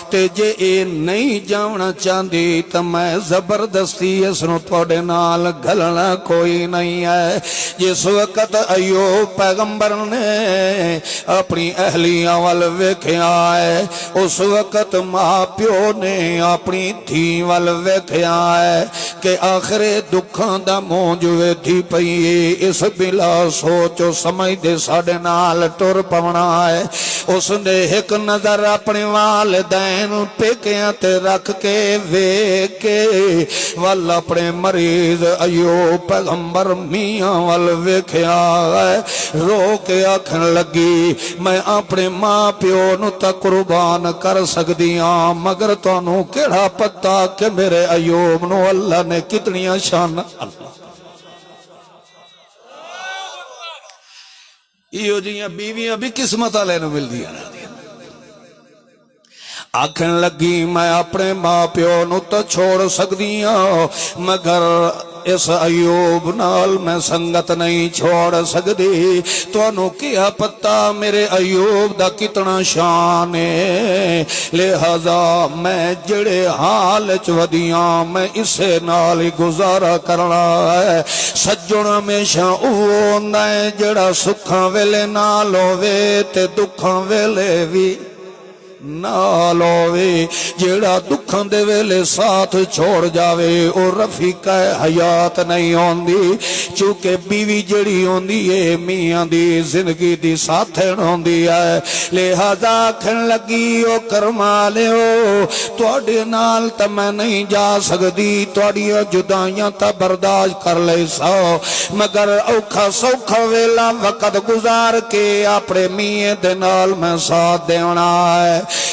تے جے اے نہیں جاونا چاندی تا میں زبردستی اس نو توڑے نال گھلنا کوئی نہیں ہے. جس وقت ایوب پیغمبر نے اپنی اہلیاں وال ویکھیا ہے, اس وقت ماں پیو نے اپنی دھی وال ویکھیا ہے کہ آخر دکھاں دا موجوے تھی پئی, اس بلا سوچو سمجھ دے ساڑے نال ٹر پونا ہے. اس نے ایک نظر اپنے والدین پیکیاں تے رکھ کے ویکھ کے وال اپنے مریض ایوب پیغمبر میاں وال ویکھیا ہے, رو کے آکھن لگی میں اپنے ماں پیو نو تا قربان کر سکدیاں, مگر تانوں کیڑا پتہ کہ میرے ایوب نو اللہ نے کتنی شان. اللہ ਇਹੋ ਜਿਹੀਆਂ ਬੀਵੀਆਂ ਵੀ ਕਿਸਮਤ ਵਾਲੇ ਨੂੰ ਮਿਲਦੀਆਂ ਨੇ। ਆਖਣ ਲੱਗੀ ਮੈਂ ਆਪਣੇ ਮਾਂ ਪਿਓ ਨੂੰ ਤਾਂ ਛੋੜ ਸਕਦੀ ਹਾਂ, ਮਗਰ ਇਸ ਅਯੂਬ ਨਾਲ ਮੈਂ ਸੰਗਤ ਨਹੀਂ ਛੋੜ ਸਕਦੀ। ਤੁਹਾਨੂੰ ਕਿਹਾ ਪਤਾ ਮੇਰੇ ਅਯੂਬ ਦਾ ਕਿਤਨਾ ਸ਼ਾਨ ਹੈ, ਲਿਹਾਜ਼ਾ ਮੈਂ ਜਿਹੜੇ ਹਾਲ ਚ ਵਧੀਆਂ ਮੈਂ ਇਸੇ ਨਾਲ ਹੀ ਗੁਜ਼ਾਰਾ ਕਰਨਾ ਹੈ। ਸੱਜਣ ਹਮੇਸ਼ਾ ਉਹ ਹੁੰਦਾ ਹੈ ਜਿਹੜਾ ਸੁੱਖਾਂ ਵੇਲੇ ਨਾਲ ਹੋਵੇ ਤੇ ਦੁੱਖਾਂ ਵੇਲੇ ਵੀ ਨਾਲ ਹੋਵੇ। ਜਿਹੜਾ ਦੁੱਖਾਂ ਦੇ ਵੇਲੇ ਸਾਥ ਛੋੜ ਜਾਵੇ ਉਹ ਰਫੀਕਾ ਹਯਾਤ ਨਹੀਂ ਹੁੰਦੀ। ਚੂੰਕਿ ਬੀਵੀ ਜਿਹੜੀ ਹੁੰਦੀ ਏ ਮੀਆਂ ਦੀ ਜ਼ਿੰਦਗੀ ਦੀ ਸਾਥਣ ਹੁੰਦੀ ਹੈ। ਲਿਹਾਜ਼ਾ ਆਖਣ ਲੱਗੀ ਉਹ ਕਰਮਾ ਲਿਓ, ਤੁਹਾਡੇ ਨਾਲ ਤਾਂ ਮੈਂ ਨਹੀਂ ਜਾ ਸਕਦੀ, ਤੁਹਾਡੀਆਂ ਜੁਦਾਈਆਂ ਤਾਂ ਬਰਦਾਸ਼ਤ ਕਰ ਲੈ ਸੋ, ਮਗਰ ਔਖਾ ਸੌਖਾ ਵੇਲਾ ਵਕਤ ਗੁਜ਼ਾਰ ਕੇ ਆਪਣੇ ਮੀਆਂ ਦੇ ਨਾਲ ਮੈਂ ਸਾਥ ਦੇਣਾ ਹੈ।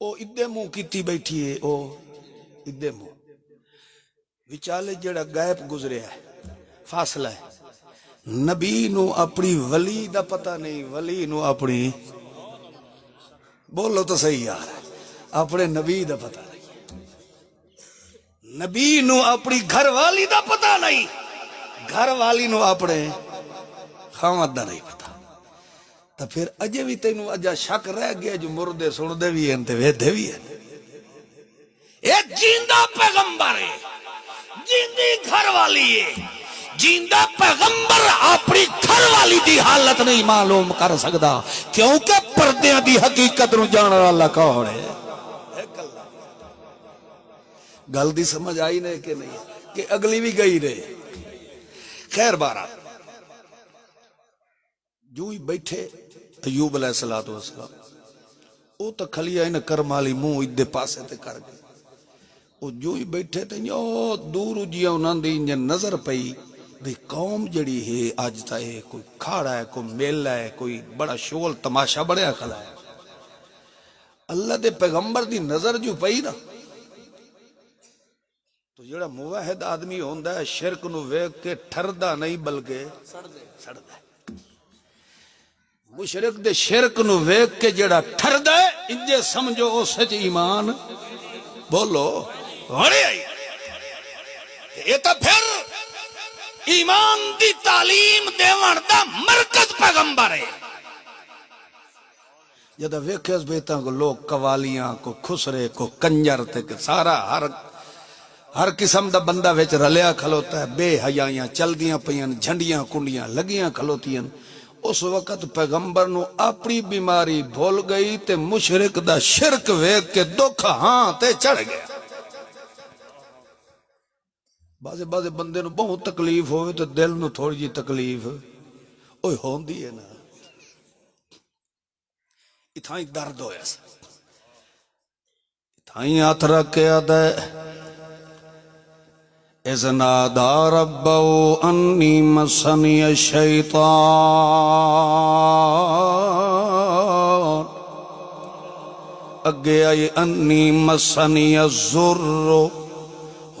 او ادے منہ کیتی بیٹھی ہے، او ادے منہ وچالے جڑا غائب گزریا ہے فاصلہ ہے، نبی نو اپنی ولی دا پتہ نہیں، ولی نو اپنی، بولو تو صحیح یار، اپنے نبی دا پتہ نہیں، نبی نو اپنی گھر والی دا پتہ نہیں، گھر والی نو اپنے خامد دا نہیں پتہ، تو پھر اجے بھی تینوں اجا شک رہ گیا جو مردے سن دے بھی ہیں تے ویدے بھی ہیں، ایک جیندہ پیغمبر ہے، جیندی گھر والی ہے، جیندہ پیغمبر اپنی گھر والی دی حالت نہیں معلوم کر سکدا، کیونکہ پردیاں دی حقیقت نو جاننے والا کون ہے؟ گل دی سمجھ آئی نہیں کہ نہیں، کہ اگلی بھی گئی رہے؟ خیر بارہ جو ہی بیٹھے ایوب علیہ السلام، او تو کھلیا انہیں کرمالی منہ ادھے پاسے تے کر گئے، او جو ہی بیٹھے تے یو دور جیا انہاں دی نظر پئی بھئی قوم جڑی ہے آج تا ہے، کوئی کھاڑا ہے، کوئی میلہ ہے، کوئی بڑا شغل تماشا بڑیا کھلا ہے، اللہ دے پیغمبر دی نظر جو پئی نا، تو جڑا موحد آدمی ہوندا ہے شرک نو ویکھ کے ٹھردا نہیں بلکہ سڑدا ہے، مشرک دے شرک نو ویکھ کے جڑا ٹھردا ہے انجے سمجھو اس وچ ایمان، بولو بڑے آئی، یہ تو پھر ایمان دی تعلیم دیوان دا مرکز پیغمبر ہے، جدہ ویکھس بیتاں کو لوگ قوالیاں کو خسرے کو کنجر تے سارا ہر قسم دا بندہ ویچ رلیا کھلوتا ہے، بے حیائیاں چل دیاں پیاں، جھنڈیاں کنڈیاں لگیاں کھلوتیاں، اس وقت پیغمبر نو اپنی بیماری بھول گئی تے مشرک دا شرک ویکھ کے دکھ ہاں تے چڑھ گیا، بازے بندے نو بہت تکلیف ہوئے تو دل نو تھوڑی جی تکلیف اوہ ہوندی ہے نا، اتھائیں درد ہویا سا، اتھائیں ہاتھ رکھ کے آدھے اِذْ نَادَى رَبَّهُ أَنِّي مَسَّنِيَ الشَّيْطَانُ، اگے آئی انی مسنی الضر،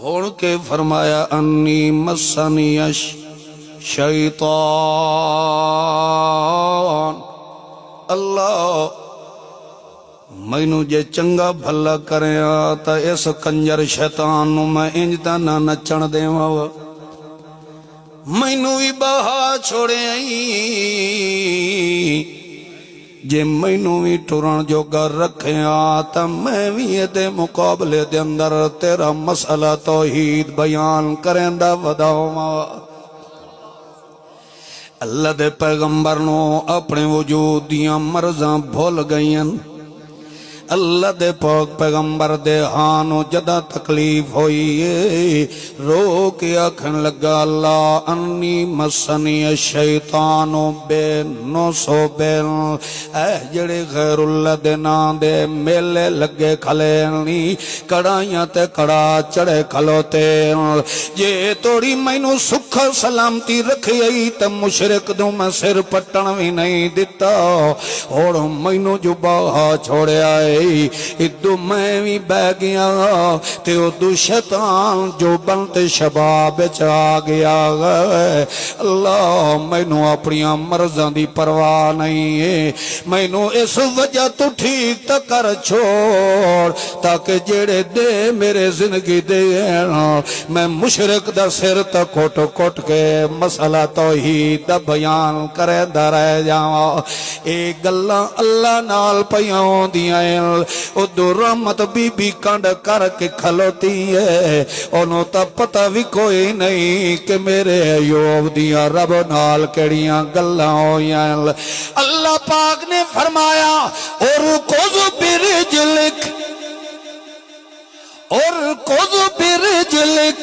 ہوڑ کے فرمایا انی مسنی الشیطان، اللہ مینوں جے چنگا بھلا کریا تا اس کنجر شیطان نو میں انجتا نہ نچن دیواں، مینوں بھی بہا چھوڑے آئی، جے مینوں بھی ٹرن جو گر رکھیا تا میں بھی دے مقابلے دے اندر تیرا مسئلہ توحید بیان کریں دا وداواں، اللہ دے پیغمبر نو اپنے وجود دیاں مرضاں بھول گئیں، اللہ دے پاک پیغمبر دے ہانو جدہ تکلیف ہوئی رو کے آکھن لگا اللہ انی مسنی الشیطانو بے نوسو بین، اے جڑے غیر اللہ دے نام دے میلے لگے کھلے کڑائیاں تے کڑا چڑے کھلوتے، جے توڑی مینو سکھ سلامتی رکھی آئی تے مشرک دوں میں سر پٹن بھی نہیں دیتا، اور مینو جو باہا چھوڑے آئے ادو میں بھی بہ گیا تے ادو شیطان جو بنتے شباب چا گیا، اللہ مینو اپنی مرضاں دی پرواہ نہیں ہے، مینو اس وجہ تو ٹھیک تا کر چھوڑ تاکہ جڑے دے میرے زندگی دے میں مشرک دا سر تا کوٹ کوٹ کے مسئلہ توحید دا بیان کرے دا رہ جاؤں، ایک گلہ اللہ نال پیاں دیاں ادو رحمت بی بی کنڈ کر کے کھلوتی ہے، انہوں تا پتہ بھی کوئی نہیں کہ میرے ایوب دیاں رب نال کڑیاں گلہ ہویاں، اللہ پاک نے فرمایا اور کوزو برجلک، اور کوزو برجلک،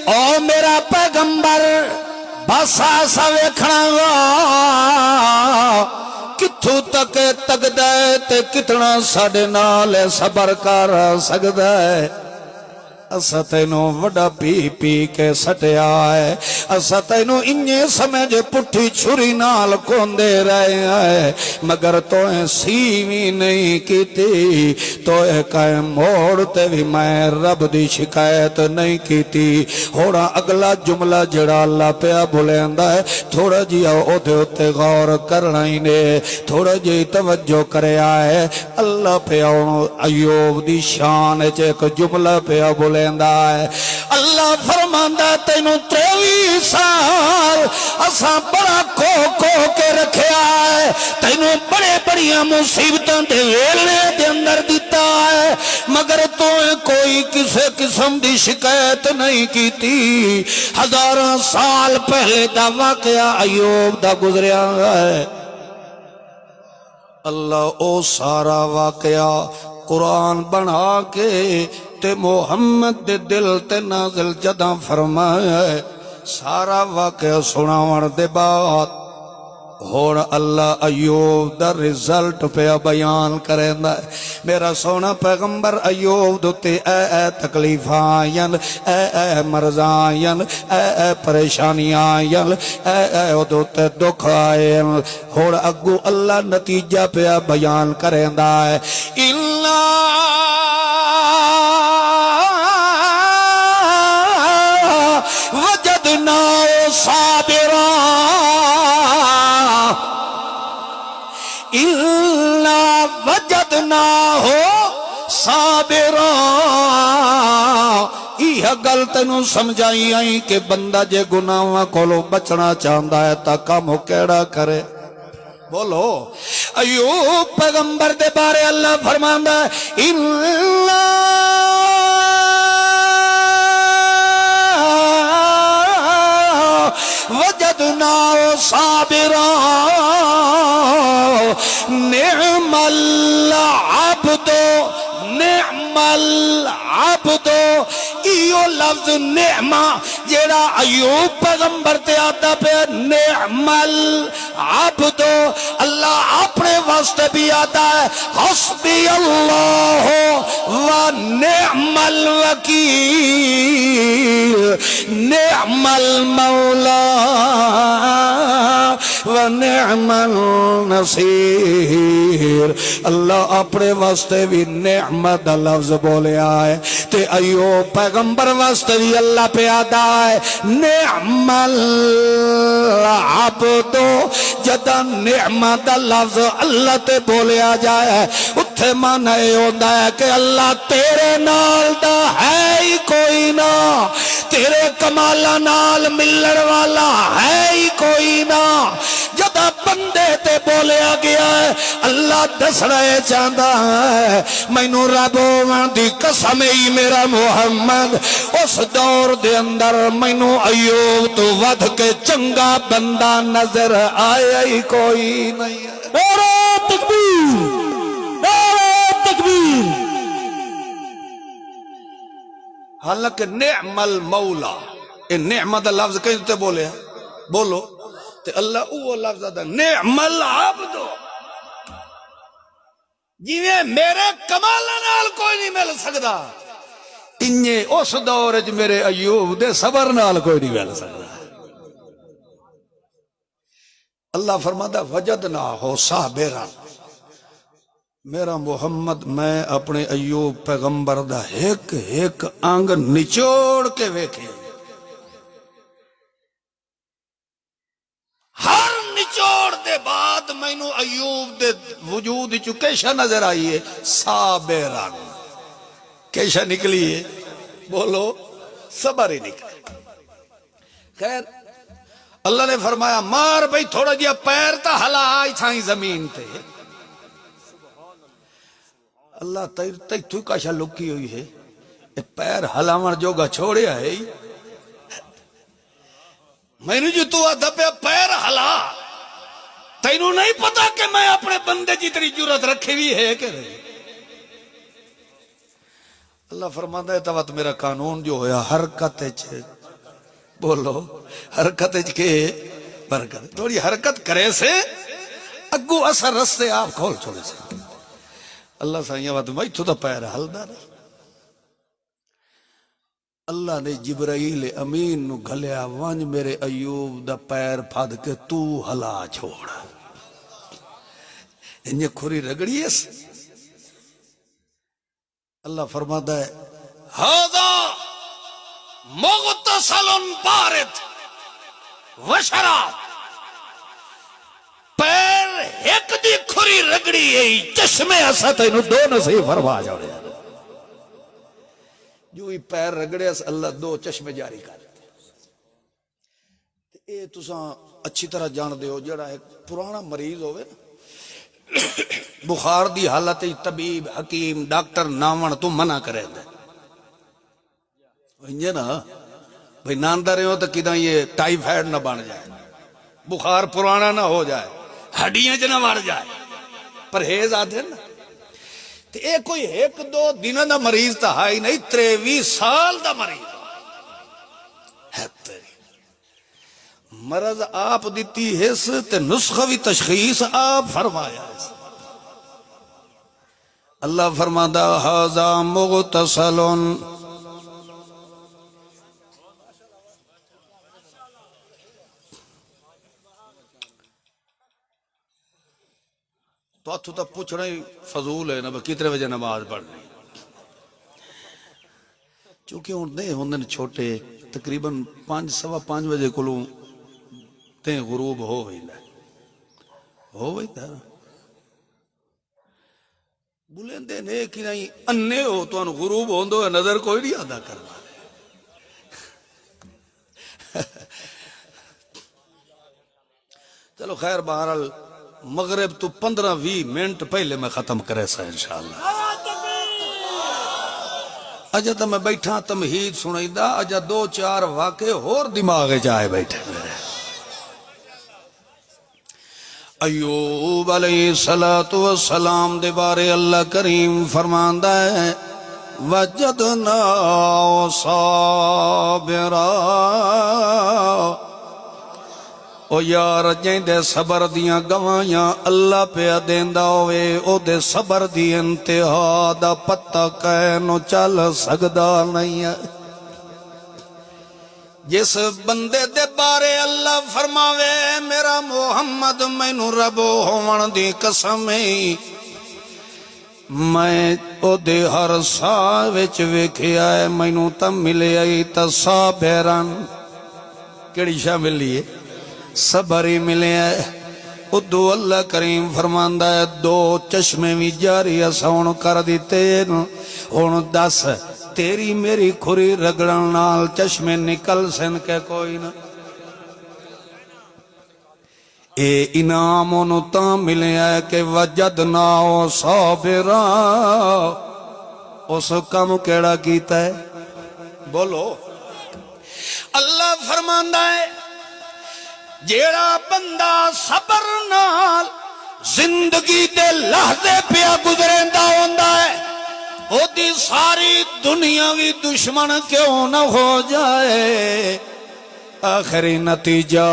او میرا پیغمبر بسا سا ویکھنا گا کتھوں تک تک دے تے کتنا ساڑے نال صبر کر سکتا ہے، اسا تینوں وڈا پی پی کے سٹیا ہے اسا تینوں انجے سمجھ پٹھی چھری نال کوندے رہے ہیں مگر تویں سیوی نہیں کیتی تویں قائم موڑتے بھی میں رب دی شکایت نہیں کیتی ہوڑا اگلا جملہ جڑا اللہ پیا بولیندا ہے تھوڑا جی اوتے اوتے غور کرنا ہی نے تھوڑا جی توجہ کرے آئے اللہ پیا ایوب دی شان ایک جملہ پیا بولیندا ہے اللہ فرماندا تینوں 23 سال اساں بڑا کو کے رکھیا ہے تینوں بڑے بڑیاں مصیبتاں دے ویلے دے اندر دیتا ہے مگر تو کوئی کسے قسم دی شکایت نہیں کیتی ہزاراں سال پہلے دا واقعہ ایوب دا گزریا ہے اللہ او سارا واقعہ قرآن بنا کے تے محمد دے دل تے نازل جداں فرمایا ہے سارا واقعہ سناون دے بعد اور اللہ ایوب دا رزلٹ پہ بیان کریندا ہے میرا سونا پیغمبر ایوب دوتے اے تکلیفاں آئین اے مرض آئین اے پریشانیاں آئین اے دوتے دکھ آئین اور اگو اللہ نتیجہ پہ بیان کریندا ہے وجدنا صابرا إِلَّا وَجَدْنَاهُ صَابِرًا یہ گل تینوں سمجھائی آئی کہ بندہ جے گناہاں کولو بچنا چاہندا ہے تا کام کیڑا کرے بولو ایوب پیغمبر دے بارے اللہ فرماندا ہے وجدنا صابرا نعم العبد نعم العبد ایو لفظ نعمہ جیڑا ایوب پیغمبر تے آتا پہ نعم العبد اللہ اپنے واسطے بھی آتا ہے حسبی اللہ و نعم الوکیل نعم المولا و نعم النصیر اللہ اپنے واسطے بھی نعمت لفظ بولیا ہے تے ایوب پیغمبر واسطے بھی اللہ پہ آدھا ہے نعم العبد جدا نعمت لفظ اللہ تے بولیا جائے اتھے معنی ہوندہ ہے کہ اللہ تیرے نال دا ہے ہی کوئی نہ تیرے کمالہ نال ملن والا ہے ہی کوئی نہ جدا بندے تے بولیا گیا ہے اللہ دس رہے چاہتا ہے مینوں رب دی قسم ہی میرا محمد اس دور دے اندر مینوں ایوب تو ود کے چنگا بندہ نظر آیا ہی کوئی نہیں نعرہ تکبیر نعرہ تکبیر حالانکہ نعم المولا یہ نعمت لفظ کہیں تے بولے بولو تے اللہ او لفظ دا نعم العبد جیویں میرے کمالہ نال کوئی نہیں مل سکدا انجے اس دور وچ میرے ایوب دے صبر نال کوئی نہیں مل سکدا اللہ فرماتا وجدناہ صابرا میرا محمد میں اپنے ایوب پیغمبر دا ایک ایک انگ نچوڑ کے ویکھے ہر نچوڑ دے بعد مینوں ایوب دے وجود چو کیشا نظر آئی ہے صابرا کیشا نکلی ہے بولو صبر ہی نکلی خیر اللہ نے فرمایا مار بھئی تھوڑا جیا پیر تا ہلا آئی تھائیں زمین تے اللہ تو کاشا لکی ہوئی ہے پیر ہلاور جوگا چھوڑیا ہے میں نے جو تو آدھا پہ پیر ہلا تینوں نہیں پتا کہ میں اپنے بندے جتنی جرت رکھے بھی ہے کہ نہیں اللہ فرماتا ہے توات میرا قانون جو ہویا حرکت چھے بولو حرکت کے برکت تھوڑی حرکت کرے سے اگو اثر رستے آپ کھول چھوڑے سے اللہ سائیہ بات میں تو پیر حل دا رہا اللہ نے جبرائیل امین نو گھلیا ونج میرے ایوب دا پیر پھد کے تو ہلا چھوڑ انجھے کھوری رگڑی ہے اللہ فرماتا ہے ھذا مغتسل بارد وشراب پیر ایک دی کھوری رگڑی ہے چشمے اسا تینو دو نصیب فرما جاڑے جو ہی پیر رگڑے اللہ دو چشمے جاری کر دیتے اے تساں اچھی طرح جان دے ہو جڑا ایک پرانا مریض ہوئے نا بخار دی حالت طبیب حکیم ڈاکٹر ناون تو منع کرے دے انجھے نا بھئی ناندہ رہے ہو تو کدھا یہ ٹائیفائیڈ نہ بن جائے بخار پرانا نہ ہو جائے ہڈیاں نہ بڑھ جائے پرہیز آدھے نا تو اے کوئی ایک دو دن دا مریض تا ہائی نہیں 23 سال دا مریض ہے تیری مرض آپ دیتی حص تے نسخوی تشخیص آپ فرمایا ہے اللہ فرمادا ھذا مغتسل تو اتھو تک پوچھنا ہی فضول ہے نا کتنے بجے نماز پڑھنی چونکہ ہوندے چھوٹے تقریباً 5:15 بجے کلوں تے غروب ہو گئی تھا بلندے نے کہ نہیں انے ہو تو ان غروب ہوندو ہے نظر کوئی نہیں آدھا کرنا چلو خیر بہرحال مغرب تو 15-20 منٹ پہلے میں ختم کرے سا انشاءاللہ اجا تو میں بیٹھا تمہید سنائی دا اجا 2-4 واقعے اور دماغ جائے بیٹھے میرے ایوب علیہ السلام دے بارے اللہ کریم فرماندا ہے وجدنا صابرا او یار جیندے صبر دیاں گوائیاں اللہ پہ دیندا ہوئے او دے صبر دی انتہا دا پتہ کینو چل سکدا نہیں ہے جس بندے دے بارے اللہ فرماوے میرا محمد مینوں رب ہون دی قسم میں او دے ہر ساہ وچ ویکھیا ہے مینوں تے ملیا تے صابرن کیڑی شاہ ملی ہے صبر ہی ملے ہے ادو اللہ کریم فرماندا ہے 2 چشمے بھی جاری اساں کر دیتے ہن دس تیری میری کھری رگڑن نال چشمے نکل سن کے کوئی نہ اے انعام انہوں تاں ملے ہے کہ وجدنا صابرا اس کم کیڑا کیتا ہے بولو اللہ فرماندا ہے جیڑا بندہ صبر نال زندگی دے لحظے پیا گزریندا ہوندا ہے او دی ساری دنیاوی دشمن کیوں نہ ہو جائے آخری نتیجہ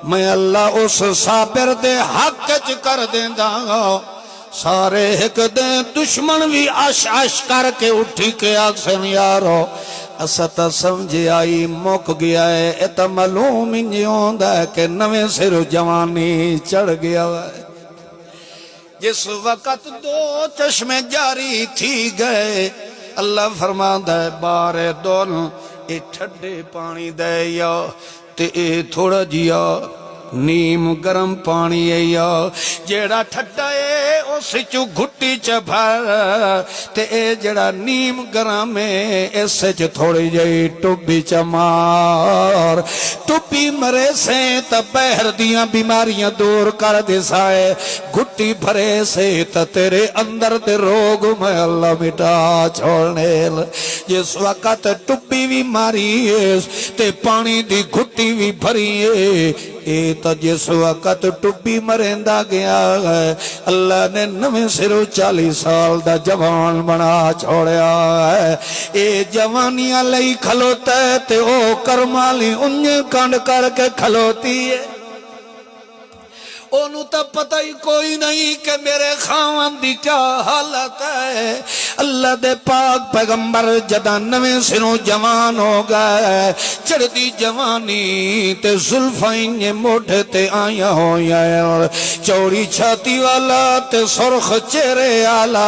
میں اللہ اس صابر دے حق چ کر دیندا سارے ایک دے دشمن بھی عش عش کر کے اٹھی کے آکسن یارو استا سمجھے آئی موک گیا ہے اتا معلوم انجی ہوندہ ہے کہ نویں سر جوانی چڑھ گیا ہے جس وقت 2 چشمے جاری تھی گئے اللہ فرماتا ہے بارے دون اے ٹھڈے پانی دے یا تے اے تھوڑا جیا نیم گرم پانی ہے یا جیڑا ٹھڈا ہے اس چو گھٹی چ بھر تے اے جیڑا نیم گرم ہے اس چ تھوڑی جئی ٹوبی چ مار ٹوبی مرے سے تا بہر دیاں بیماریاں دور کر دے سائے گھٹی بھرے سے تا تیرے اندر دے روگ میں اللہ مٹا چھوڑنے جس وقت ٹوبی بھی ماری ہے تے پانی دی گھٹی بھی بھری ہے اے تا جس وقت ٹوبی مریندا گیا ہے اللہ نے نویں سرو 40 سال دا جوان بنا چھوڑیا ہے اے جوانیاں لئی کھلوتا ہے تے او کرمالی انجے کانڈ کر کے کھلوتی ہے انہوں تا پتہ ہی کوئی نہیں کہ میرے خاون دی کیا حالت ہے اللہ دے پاک پیغمبر جدا نویں سنوں جوان ہو گئے چڑھتی جوانی تے زلفائیں موٹھے تے آیا ہویا چوڑی چھاتی والا تے سرخ چہرے آلا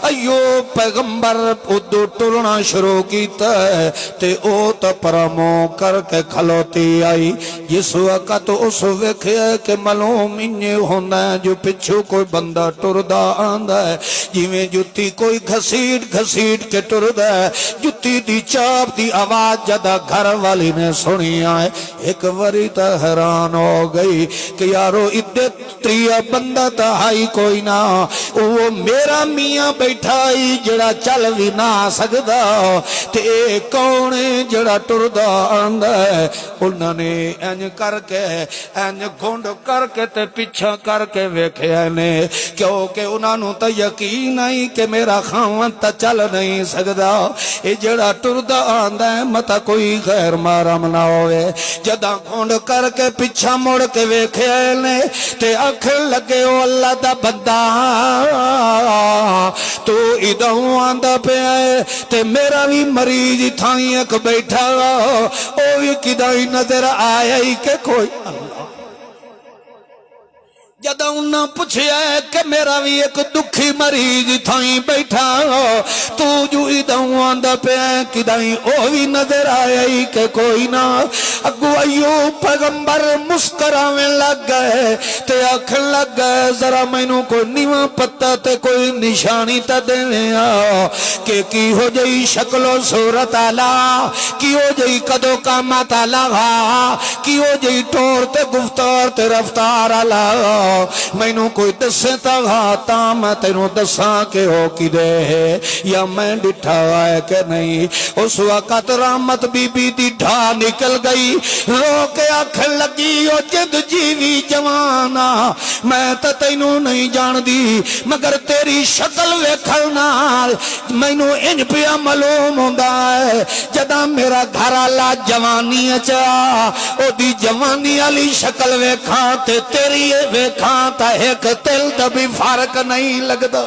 ایوب پیغمبر ادو ٹرنا شروع کیتا ہے تے او تا پرمو کر کے کھلوتی آئی جس وقت اس ویکھے کہ معلوم انہیں ہونا ہے جو پچھو کوئی بندہ ٹردہ آندہ ہے جیویں جتی کوئی گھسیٹ کے ٹردہ ہے جتی دی چاپ دی آواز جدہ گھر والی نے سنی آئے ایک وری تا حیران ہو گئی کہ یارو عدت تریہ بندہ تا ہائی کوئی نہ وہ میرا میاں بیٹھائی جڑا چل بھی نہ سکدا تے کونے جڑا ٹردہ آندہ ہے انہوں نے اینج کر کے اینج گھنڈ کر کے تے پیچھا کر کے ویکھے نے کیونکہ انہوں نے تا یقین آئی کہ میرا خاون تا چل نہیں سکدا اے جڑا ٹردہ آندہ ہے متا کوئی غیر محرم نہ ہوئے جدہ گھنڈ کر کے پیچھا مڑ کے ویکھے نے تے آنکھ لگے او اللہ دا بندہ تو ادھوں آندہ پہ آئے تے میرا بھی مریض تھائیں ایک بیٹھا او بھی کدائی نظر آیا ہی کہ کوئی اللہ جدہ انہاں پوچھے ہے کہ میرا بھی ایک دکھی مریض تھائیں بیٹھا تو جو ادھوں آندہ پہ ہے کدائیں او بھی نظر آیا ہی کہ کوئی نہ اگو ایوب پیغمبر مسکراویں لگ گئے تے آنکھ لگ گئے ذرا مینوں کوئی نیواں پتہ تے کوئی نشانی تا دیویں کہ کی ہو جئی شکل و صورت آلا کی ہو جئی قدو قامت آلا کی ہو جئی ٹور تے گفتار تے رفتار آلا مینوں کوئی دسے تا گھاتا میں تینوں دساں کے ہو کی دے ہے یا میں ڈٹھا ہے کہ نہیں اس وقت رحمت بی بی دی ڈھا نکل گئی رو کے آنکھ لگی او جد جیوی جوانا میں تا تینوں نہیں جان دی مگر تیری شکل ویکھنا مینوں ان پیا معلوم ہوندا ہے جداں میرا گھر والا جوانی چا او دی جوانی والی شکل ویکھاں تے تیری ویکھاں تا ایک تل دا بھی فرق نہیں لگدا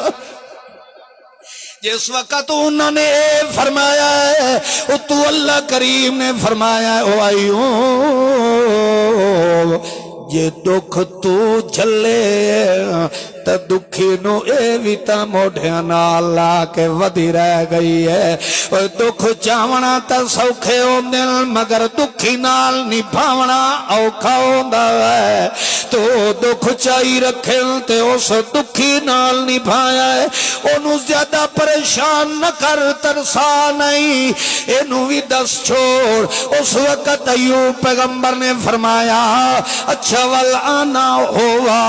جس وقت انہوں نے فرمایا ہے تو اللہ کریم نے فرمایا ہے او آئیوں یہ دکھ تو جھلے تا دکھی نو اے ویتا موڑھیا نالا کے ودی رہ گئی ہے دکھ چاونا تا سوکھے ہوں دل مگر دکھی نال نبھاونا اوکھا ہوندا ہے تو دکھ چاہی رکھے تے اس دکھی نال نبھایا ہے انہوں زیادہ پریشان نہ کر ترسا نہیں انہوں بھی دس چھوڑ اس وقت ایوب پیغمبر نے فرمایا اچھا والآنا ہوا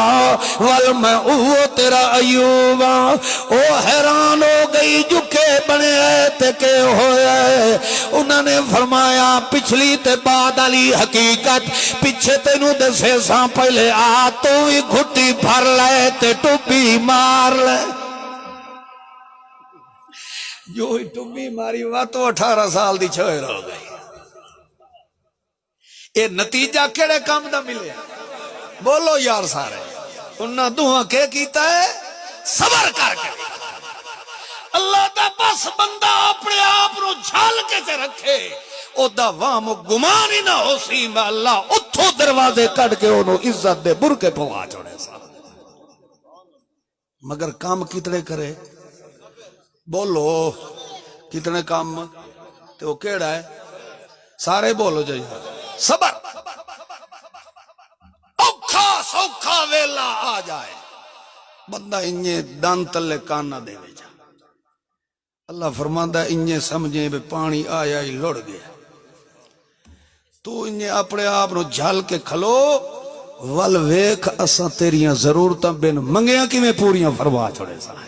والمہ وہ تیرا ایوب او حیران ہو گئی جو کہ بنے تے کہ ہوئے انہوں نے فرمایا پچھلی تے بعد علی حقیقت پیچھے تینوں دسے ساں پہلے آ تو ہی گھٹی بھر لے تے ٹوپی مار لے جو ہی ٹوپی ماری ہوا تو 18 سال دی چھوئر ہو گئی اے نتیجہ کیڑے کام دا ملے بولو یار سارے انہاں دعا کے کیتا ہے صبر کر کے اللہ دا بس بندہ اپنے آپ رو جھال کے سے رکھے او دا وام گمان ہی نہ ہو سی میں اللہ اتھو دروازے کٹ کے انہوں عزت دے برکے پوا چھوڑے سا مگر کام کتنے کرے بولو کتنے کام تے وہ کیڑا ہے سارے بولو جائیے صبر اوکھا سوکھا ویلا آ جائے بندہ انہیں دان تلے کانا دے جا اللہ فرماندہ انہیں سمجھیں بے پانی آیا ہی لڑ گیا تو انہیں اپنے آپ نو جھال کے کھلو والویک اسا تیریاں ضرورتاں بین منگیاں کی میں پوریاں فرما چھوڑے سا ہے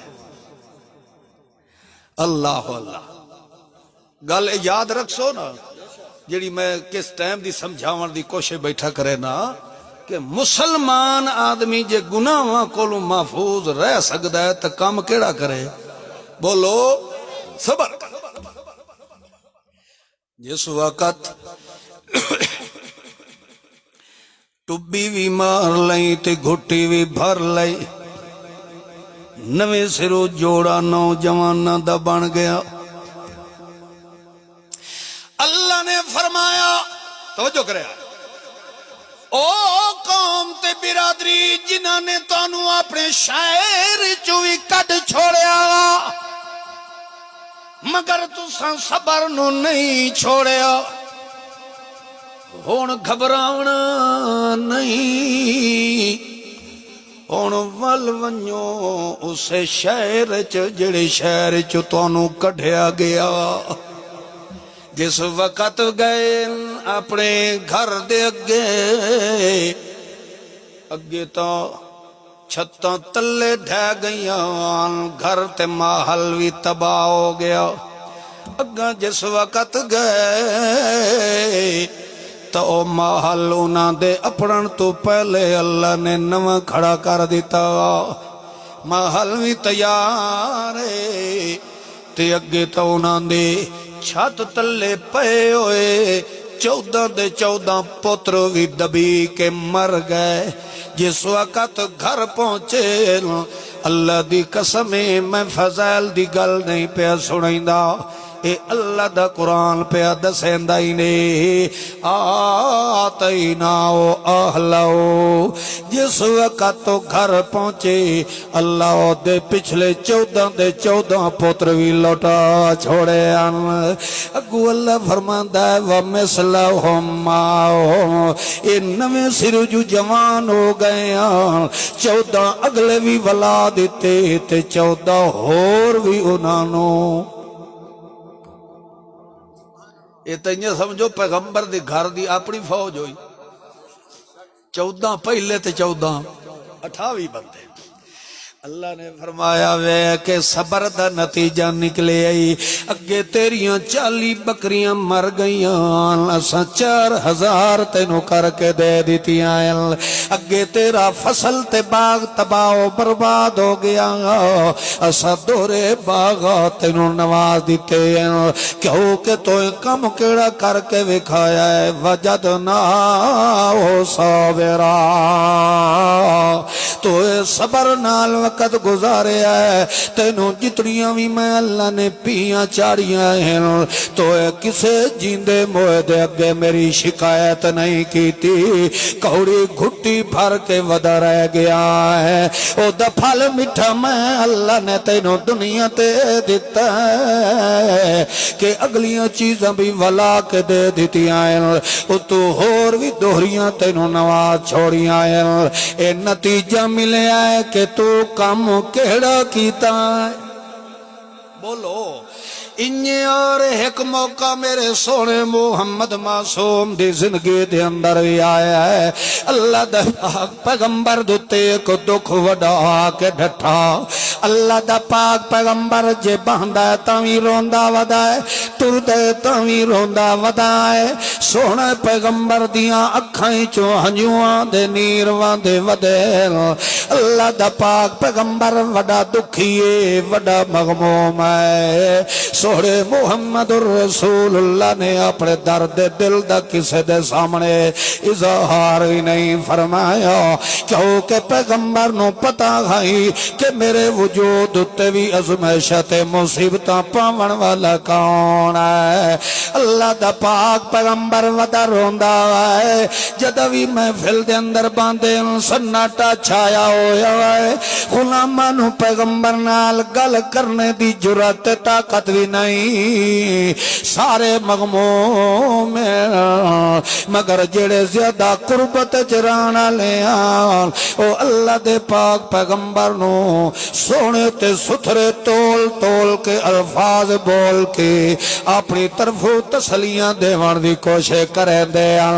اللہ اللہ گل یاد رکھ سو نا جیڑی میں کس ٹائم دی سمجھاون دی کوشش بیٹھا کرے نا کہ مسلمان آدمی جے گناہاں کولوں محفوظ رہ سکدا ہے تو کام کیڑا کرے بولو صبر جس وقت ٹبی بھی مار لئی تے گھٹی بھی بھر لئی نویں سرو جوڑا نوجواناں دا بن گیا اللہ نے فرمایا توجہ کرے او قوم تے برادری جنہاں نے تانوں اپنے شہر چوں وی کڈ چھوڑیا مگر تساں صبر نو نہیں چھوڑیا ہن گھبراونا نہیں ہن ول ونجو اسے شہر چ جڑے شہر چ تانوں کڈھیا گیا جس وقت گئے اپنے گھر دے اگے تو چھتاں تلے ڈھہ گئیاں گھر تے محل بھی تباہ ہو گیا اگاں جس وقت گئے تو محل انہاں دے اپڑن تو پہلے اللہ نے نواں کھڑا کر دیتا محل بھی تیار ہے تے اگے تو انہاں دے چھت تلے پے ہوئے 14 پتر بھی دبی کے مر گئے جس وقت گھر پہنچے اللہ دی قسم میں فضائل دی گل نہیں پیا سنائندا اے اللہ دا قرآن پیا دسیندا ہی نے آتیناو اہلو جس وقت تو گھر پہنچے اللہ دے پچھلے 14 پتر بھی لوٹا چھوڑے اگو اللہ فرماندا ہے وَمِثْلَهُمْ مَعَهُمْ اے نویں سر جو جوان ہو گئے 14 اگلے بھی ولا دیتے تے 14 اور بھی انہوں یہ تو یہ سمجھو پیغمبر دی گھر دی اپنی فوج ہوئی 14 پہلے تے 14 28 بندے اللہ نے فرمایا وے کہ صبر دا نتیجہ نکلے آئی اگے تیریاں 40 بکریاں مر گئیاں اساں 4000 تینوں کر کے دے دیتی آئیں اگے تیرا فصل تے باغ تباہ و برباد ہو گیا اساں دورے باغ تینوں نواز دیتے ہیں کیوں کہ تو کم کیڑا کر کے وکھایا ہے وجدنا ہو صابرا تو صبر نال وقت گزارے ہے تینوں جتنیاں بھی میں اللہ نے پیاں چاڑیاں ہیں تو کسے جیندے موئے دے اگے میری شکایت نہیں کی تھی کوڑی گھٹی بھر کے ودا رہ گیا ہے او دا پھل مٹھا میں اللہ نے تینوں دنیا تے دیتا ہے کہ اگلیاں چیزاں بھی ولا کے دے دیتی آئیں او تو اور بھی دوہریاں تینوں نواز چھوڑیاں آئیں اے نتیجہ ملے آئے کہ تو کام کیڑا کیتا ہے بولو انہیں اور ایک موقع میرے سونے محمد معصوم دی زندگی دے اندر بھی آیا ہے اللہ دا پاک پیغمبر دوتے کو دکھ وڈا کے ڈھٹا اللہ دا پاک پیغمبر جے باندھا ہے تاوی روندہ ودا ہے تر دے تاوی روندہ ودا ہے سونے پیغمبر دیاں اکھائیں چو ہنجوان دے نیروان دے ودے اللہ دا پاک پیغمبر وڈا دکھیے وڈا مغموم ہے سوڑے محمد الرسول اللہ نے اپنے درد دل دا کسے دے سامنے اظہار بھی نہیں فرمایا کیونکہ پیغمبر نو پتا گئی کہ میرے وجود تے بھی ازمائشت مصیبتاں پاون والا کون ہے اللہ دا پاک پیغمبر ودا روندا ہے جدوی محفل دے اندر باندے سناٹا چھایا ہویا ہے غلاماں نو پیغمبر نال گل کرنے دی جرات طاقت بھی نہیں سارے مغموم مگر جڑے زیادہ قربت چرانا لے آن او اللہ دے پاک پیغمبر نو سونے تے ستھرے تول تول کے الفاظ بول کے اپنی طرف تسلیاں دیوان دی کوشش کریں دے آن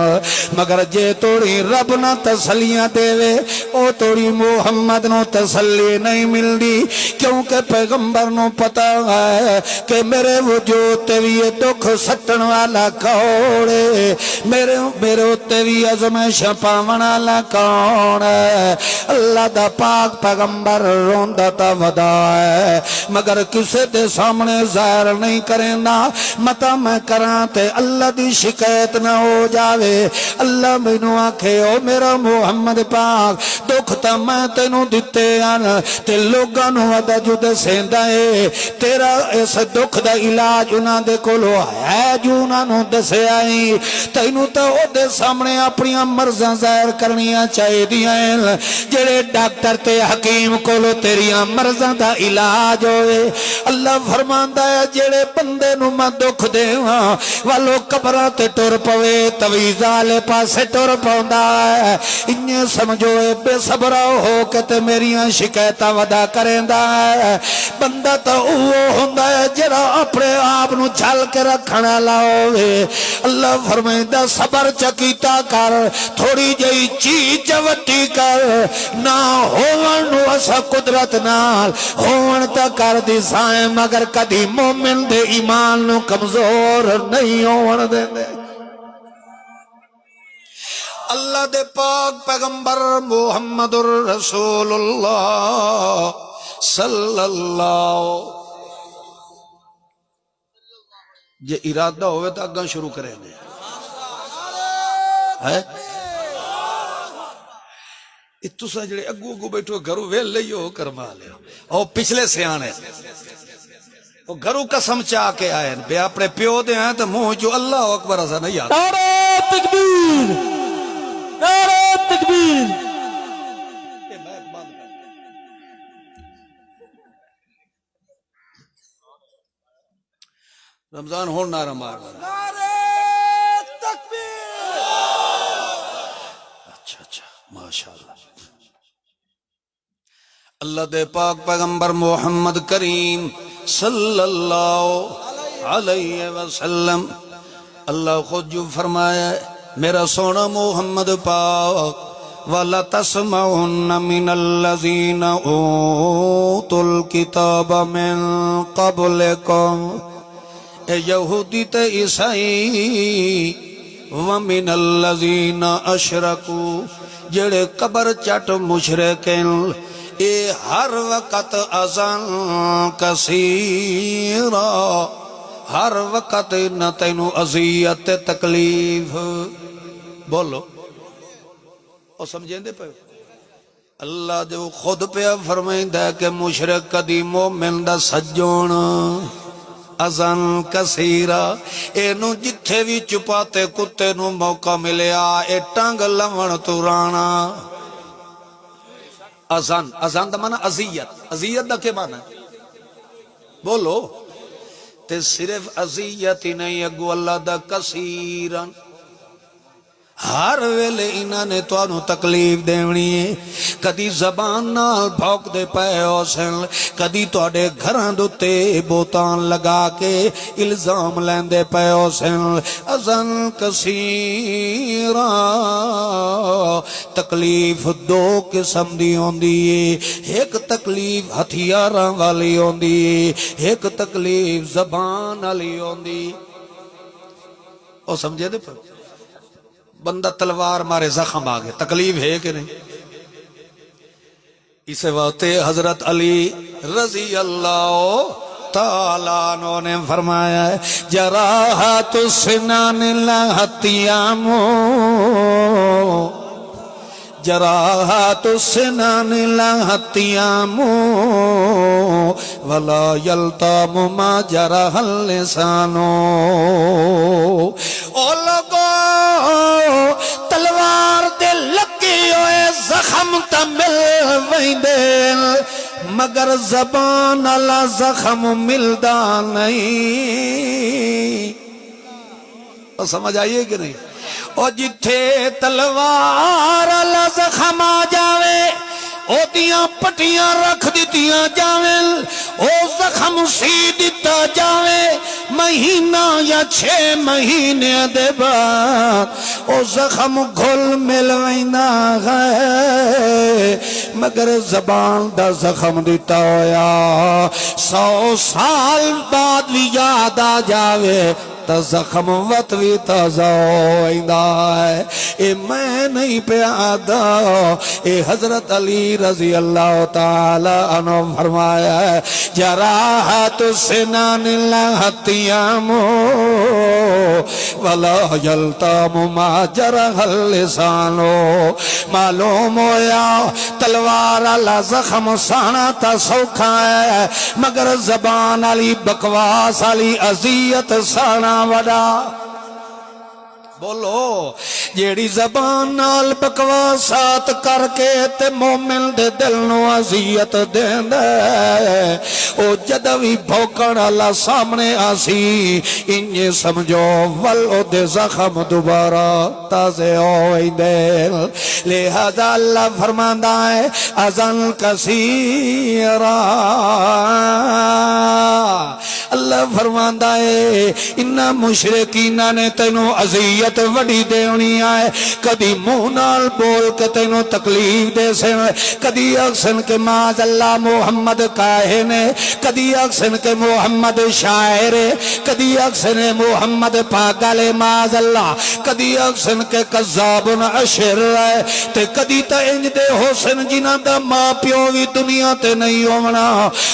مگر جے توڑی رب نہ تسلیاں دے وے او توڑی محمد نو تسلی نہیں مل دی کیونکہ پیغمبر نو پتا ہے کہ میرے وجود تے بھی یہ دکھ سٹن والا کوڑے میرے تے بھی ازمائش پاون والا کون ہے اللہ دا پاک پیغمبر روندا تا ودا ہے مگر مگر کسے دے سامنے ظاہر نہیں کرنا، متا میں کراں تے اللہ دی شکایت نہ ہو جاوے۔ اللہ مینوں آکھے او میرا محمد پاک دکھ تا میں تینوں دتے آن تے لوگاں نوں ودا جو دسیندا اے، تیرا اس دکھ دا علاج انہاں دے کولو ہے جو انہاں نوں دسیا اے، تینوں تے او دے سامنے اپنی مرضاں ظاہر کرنیاں چاہیدیاں ہیں، جڑے ڈاکٹر تے حکیم کولو تیریاں مرضاں دا علاج ہوئے۔ اللہ فرماندا ہے جڑے بندے نوں میں دکھ دیواں والو قبراں تے ٹر پوے تویز والے پاسے ٹر پوندا ہے، انہیں سمجھو اے بے صبر ہو کے تے میریاں شکایتاں ودا کریندا ہے۔ بندہ تا اوہ ہوندا ہے جڑا اپنے آپ نو جھل کے رکھن والا ہوئے۔ اللہ فرمائندا صبر چکیتا کر، تھوڑی جئی چیز وٹی کر، نہ ہون نو اسا قدرت نال ہون تا کر دی سائیں، مگر کدی مومن دے ایمان نو کمزور نہیں ہون دے دے۔ اللہ دے پاک پیغمبر محمد الرسول اللہ صلی اللہ جے ارادہ ہوئے تو اگاں شروع کریں گے اتسا جڑے اگو بیٹھو گھرو ویل لئیو کرما لیا او پچھلے سیانے وہ گھرو قسم چاہ کے آئے بے اپنے پیو دے ہیں تو منہ جو اللہ اکبر ایسا نہیں آتا۔ نعرہ تکبیر، نعرہ تکبیر۔ رمضان ہون نعرہ مار نعرہ تکبیر۔ اچھا ماشاءاللہ۔ اللہ دے پاک پیغمبر محمد کریم صلی اللہ علیہ وسلم اللہ خود جو فرمایا میرا سونا محمد پاک وَلَا تَسْمَعُنَّ مِنَ الَّذِينَ أُوتُوا الْكِتَابَ مِن قَبْلِكُمْ اے یہودی تے عیسائی وَمِنَ الَّذِينَ أَشْرَكُوا جڑے قبر چٹ مشرکین اے ہر وقت ازن کثیرہ ہر وقت نہ تینو اذیت تکلیف بولو اور سمجھیں دے پہ اللہ جو خود پہ فرمائیں دے کہ مشرک کدی مومن دا سجون ازن کثیرہ اینو جتھے بھی چپاتے کتے نو موقع ملیا اے ٹنگ لمن تورانا ازان ازان دا مانا عزیت عزیت دا کے مانا بولو تے صرف عزیت ہی نہیں اگو اللہ دا کثیرن ہر ویلے انہاں نے تو انہوں تکلیف دیونی ہے کدی زبان نال بھوک دے پے حسن کدی تو اڈے گھران دوتے بوتان لگا کے الزام لین دے پے حسن ازن کثیرہ تکلیف دو قسم دی ہوندی ہے ایک تکلیف ہتھیاراں والی ہوندی ہے ایک تکلیف زبان والی ہوندی او سمجھے دے پے بندہ تلوار مارے زخم آگے تکلیف ہے کہ نہیں اسے وقت حضرت علی رضی اللہ تعالیٰ عنہ نے فرمایا ہے جراحت السنان لہتیام جراحت السنان لہتیام ولا یلتام ما جرح اللسان او لوگو تلوار دے لگی ہوئے زخم تا مل ویندے مگر زبان اللہ زخم ملدا نہیں تو سمجھ آئیے کہ نہیں او جتھے تلوار اللہ زخم آ جاوے او دیاں پٹیاں رکھ دیتیاں جاویں او زخم سی دیتا جاوے مہینہ یا 6 مہینے دے بعد او زخم گھل مل وینا ہے مگر زبان دا زخم دیتا ہویا 100 سال بعد بھی یاد آ جاوے تا زخم وط بھی تازہ ہوئندہ ہے اے میں نہیں پیادا اے حضرت علی رضی اللہ تعالی عنہ فرمایا ہے جراحت سنان لہتیام ولا یلتام ما جرح اللسان معلوم ہویا تلوار اللہ زخم سانا تا سوکھا ہے مگر زبان علی بکواس علی عذیت سانا وڈا بولو جیڑی زبان نال بکواسات کر کے تے مومن دے دل نو عذیت دین دے او جدوی بھوکڑ اللہ سامنے آسی انجے سمجھو ول او دے زخم دوبارہ تازے ہوئی دے لہذا اللہ فرماندہ ہے ازن کثیرہ اللہ فرماندہ ہے انہا مشرکین نے تینوں عذیت وڈی دینی آئے کدی منہ نال بول کے تینوں تکلیف دے سن کدی اکسن کے معاذ اللہ محمد کاہن کدی اکسن کے محمد شاعر کدی اکسن محمد پاگل معاذ اللہ کدی اکسن کے قذاب عشر تے کدی تا انج دے حسن جنہ دا ماں پیو بھی دنیا تے نہیں ہونا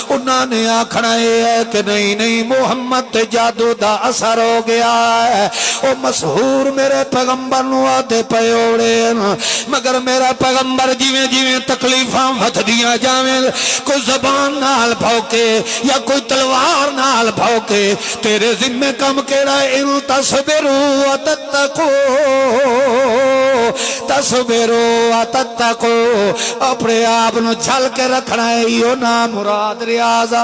انہاں نے آکھنا ہے کہ نہیں محمد تے جادو دا اثر ہو گیا ہے او مسحور میرے پیغمبر نو آتے پیوڑے مگر میرا پیغمبر جیویں جیویں تکلیفاں وت دیاں جاویں کوئی زبان نال بھوکے یا کوئی تلوار نال بھوکے تیرے ذمہ کم کیڑا ان تصبروا وتتقوا تصبروا وتتقوا اپنے آپ نو جھل کے رکھنا ہے یہ نا مراد ریاضہ